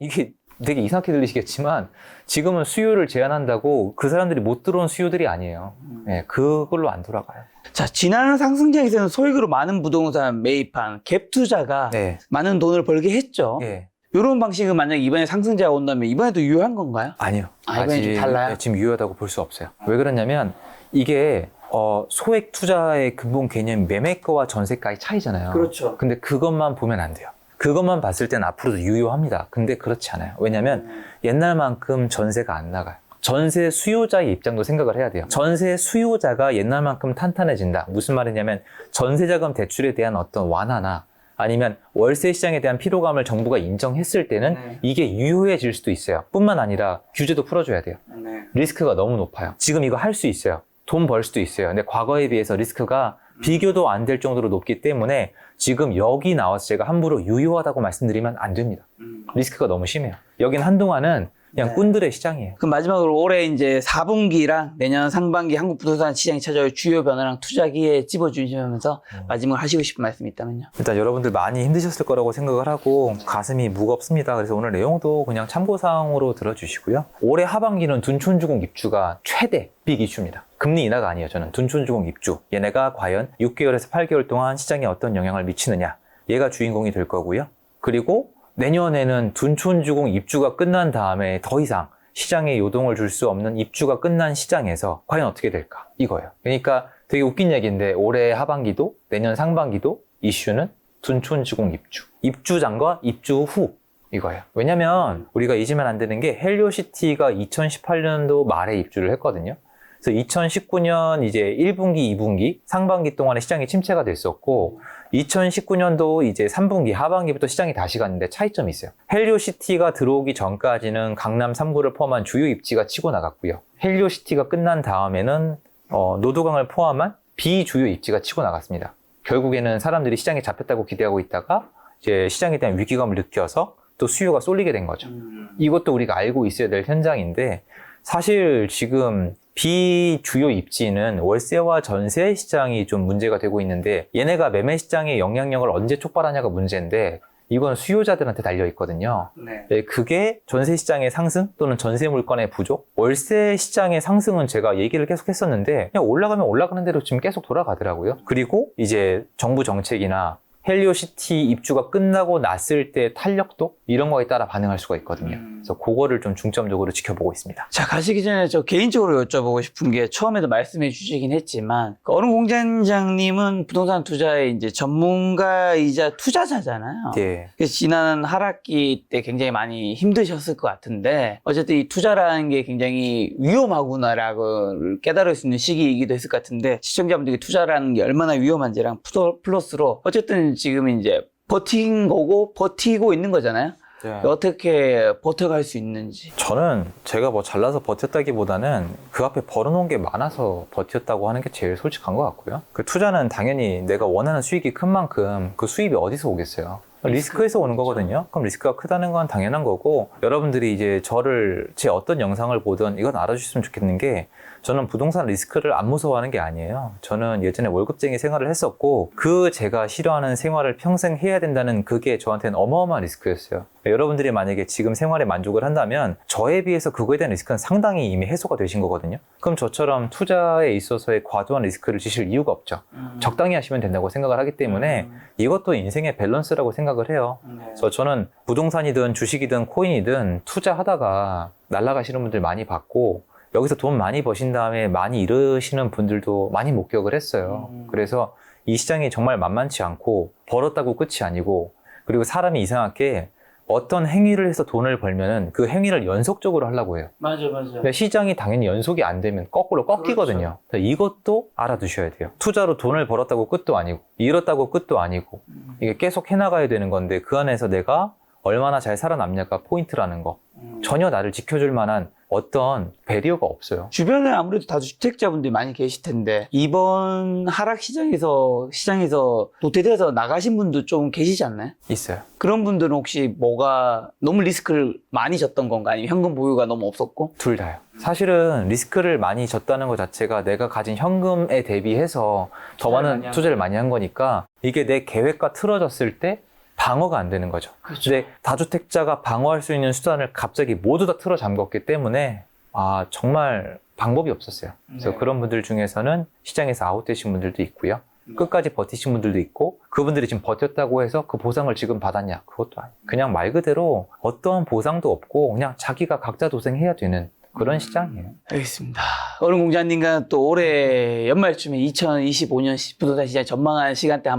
이게 되게 이상하게 들리시겠지만 지금은 수요를 제한한다고 그 사람들이 못 들어온 수요들이 아니에요. 그걸로 안 돌아가요. 자, 지난 상승장에서는 소액으로 많은 부동산 매입한 갭 투자가 네. 많은 돈을 벌게 했죠. 이런 방식은 만약에 이번에 상승자가 온다면 이번에도 유효한 건가요? 아니요. 이번엔 좀 달라요? 지금 유효하다고 볼 수 없어요. 왜 그러냐면 이게 소액 투자의 근본 개념이 매매가와 전세가의 차이잖아요. 그렇죠. 근데 그것만 보면 안 돼요. 그것만 봤을 땐 앞으로도 유효합니다. 근데 그렇지 않아요. 왜냐면 옛날만큼 전세가 안 나가요. 전세 수요자의 입장도 생각을 해야 돼요. 전세 수요자가 옛날만큼 탄탄해진다. 무슨 말이냐면 전세자금 대출에 대한 어떤 완화나 아니면 월세 시장에 대한 피로감을 정부가 인정했을 때는 네. 이게 유효해질 수도 있어요. 뿐만 아니라 규제도 풀어줘야 돼요. 네. 리스크가 너무 높아요. 지금 이거 할 수 있어요. 돈 벌 수도 있어요. 근데 과거에 비해서 리스크가 비교도 안 될 정도로 높기 때문에 지금 여기 나와서 제가 함부로 유효하다고 말씀드리면 안 됩니다. 리스크가 너무 심해요. 여긴 한동안은 그냥 네. 꾼들의 시장이에요. 그럼 마지막으로 올해 이제 4분기랑 내년 상반기 한국 부동산 시장이 찾아올 주요 변화랑 투자 기회 찝어주시면서 마지막으로 하시고 싶은 말씀이 있다면요? 일단 여러분들 많이 힘드셨을 거라고 생각을 하고 가슴이 무겁습니다. 그래서 오늘 내용도 그냥 참고사항으로 들어주시고요. 올해 하반기는 둔촌주공 입주가 최대 빅 이슈입니다. 금리 인하가 아니에요. 저는 둔촌주공 입주. 얘네가 과연 6개월에서 8개월 동안 시장에 어떤 영향을 미치느냐. 얘가 주인공이 될 거고요. 그리고 내년에는 둔촌주공 입주가 끝난 다음에 더 이상 시장에 요동을 줄 수 없는 입주가 끝난 시장에서 과연 어떻게 될까? 이거예요. 그러니까 되게 웃긴 얘기인데 올해 하반기도 내년 상반기도 이슈는 둔촌주공 입주. 입주장과 입주 후 이거예요. 왜냐면 우리가 잊으면 안 되는 게 헬리오시티가 2018년도 말에 입주를 했거든요. 그래서 2019년 이제 1분기, 2분기, 상반기 동안에 시장이 침체가 됐었고 2019년도 이제 3분기, 하반기부터 시장이 다시 갔는데 차이점이 있어요. 헬리오시티가 들어오기 전까지는 강남 3구를 포함한 주요 입지가 치고 나갔고요. 헬리오시티가 끝난 다음에는 노도강을 포함한 비주요 입지가 치고 나갔습니다. 결국에는 사람들이 시장에 잡혔다고 기대하고 있다가 이제 시장에 대한 위기감을 느껴서 또 수요가 쏠리게 된 거죠. 이것도 우리가 알고 있어야 될 현장인데 사실 지금 비주요 입지는 월세와 전세 시장이 좀 문제가 되고 있는데 얘네가 매매 시장의 영향력을 언제 촉발하냐가 문제인데 이건 수요자들한테 달려 있거든요. 네, 그게 전세 시장의 상승 또는 전세 물건의 부족, 월세 시장의 상승은 제가 얘기를 계속 했었는데 그냥 올라가면 올라가는 대로 지금 계속 돌아가더라고요. 그리고 이제 정부 정책이나 헬리오시티 입주가 끝나고 났을 때 탄력도 이런 거에 따라 반응할 수가 있거든요. 그래서 그거를 좀 중점적으로 지켜보고 있습니다. 자, 가시기 전에 저 개인적으로 여쭤보고 싶은 게 처음에도 말씀해 주시긴 했지만 어른 공장장님은 부동산 투자의 이제 전문가이자 투자자잖아요. 네. 그래서 지난 하락기 때 굉장히 많이 힘드셨을 것 같은데 어쨌든 이 투자라는 게 굉장히 위험하구나라고 깨달을 수 있는 시기이기도 했을 것 같은데 시청자분들이 투자라는 게 얼마나 위험한지랑 플러스로 어쨌든 지금 이제 버틴 거고 버티고 있는 거잖아요. 네. 어떻게 버텨갈 수 있는지. 저는 제가 뭐 잘나서 버텼다기보다는 그 앞에 벌어놓은 게 많아서 버텼다고 하는 게 제일 솔직한 것 같고요. 그 투자는 당연히 내가 원하는 수익이 큰 만큼 그 수입이 어디서 오겠어요? 리스크에서 오는 거거든요. 그럼 리스크가 크다는 건 당연한 거고 여러분들이 이제 제 어떤 영상을 보든 이건 알아주셨으면 좋겠는 게 저는 부동산 리스크를 안 무서워하는 게 아니에요. 저는 예전에 월급쟁이 생활을 했었고 제가 싫어하는 생활을 평생 해야 된다는 그게 저한테는 어마어마한 리스크였어요. 여러분들이 만약에 지금 생활에 만족을 한다면 저에 비해서 그거에 대한 리스크는 상당히 이미 해소가 되신 거거든요. 그럼 저처럼 투자에 있어서의 과도한 리스크를 지실 이유가 없죠. 적당히 하시면 된다고 생각을 하기 때문에 이것도 인생의 밸런스라고 생각을 해요. 그래서 저는 부동산이든 주식이든 코인이든 투자하다가 날아가시는 분들 많이 봤고 여기서 돈 많이 버신 다음에 많이 잃으시는 분들도 많이 목격을 했어요. 그래서 이 시장이 정말 만만치 않고 벌었다고 끝이 아니고 그리고 사람이 이상하게 어떤 행위를 해서 돈을 벌면은 그 행위를 연속적으로 하려고 해요. 맞아. 근데 시장이 당연히 연속이 안 되면 거꾸로 꺾이거든요. 그래서 이것도 알아두셔야 돼요. 투자로 돈을 벌었다고 끝도 아니고 잃었다고 끝도 아니고 이게 계속 해나가야 되는 건데 그 안에서 내가 얼마나 잘 살아남냐가 포인트라는 거. 전혀 나를 지켜줄 만한 어떤 배리어가 없어요. 주변에 아무래도 다주택자분들이 많이 계실 텐데 이번 하락 시장에서 도태돼서 나가신 분도 좀 계시지 않나요? 있어요. 그런 분들은 혹시 뭐가 너무 리스크를 많이 졌던 건가 아니면 현금 보유가 너무 없었고? 둘 다요. 사실은 리스크를 많이 졌다는 것 자체가 내가 가진 현금에 대비해서 더 많은 투자를 많이 한 거니까 이게 내 계획과 틀어졌을 때 방어가 안 되는 거죠. 그렇죠. 근데 다주택자가 방어할 수 있는 수단을 갑자기 모두 다 틀어 잠궜기 때문에 정말 방법이 없었어요. 그래서 네. 그런 분들 중에서는 시장에서 아웃되신 분들도 있고요. 끝까지 버티신 분들도 있고 그분들이 지금 버텼다고 해서 그 보상을 지금 받았냐? 그것도 아니에요. 그냥 말 그대로 어떠한 보상도 없고 그냥 자기가 각자 도생해야 되는 그런 시장이에요. 알겠습니다. 어른 공장님과 또 올해 연말쯤에 2025년 부동산 시장 전망하는 시간대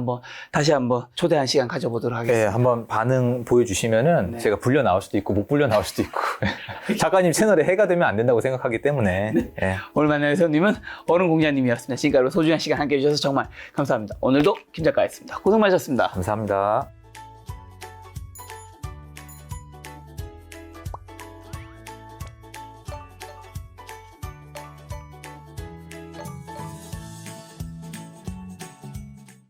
다시 한번 초대한 시간 가져보도록 하겠습니다. 네, 한번 반응 보여주시면은 네. 제가 불려 나올 수도 있고 못 불려 나올 수도 있고 작가님 채널에 해가 되면 안 된다고 생각하기 때문에 네. 오늘 만난 손님은 어른 공장님이었습니다. 지금까지 소중한 시간 함께 해주셔서 정말 감사합니다. 오늘도 김 작가였습니다. 고생 많으셨습니다. 감사합니다.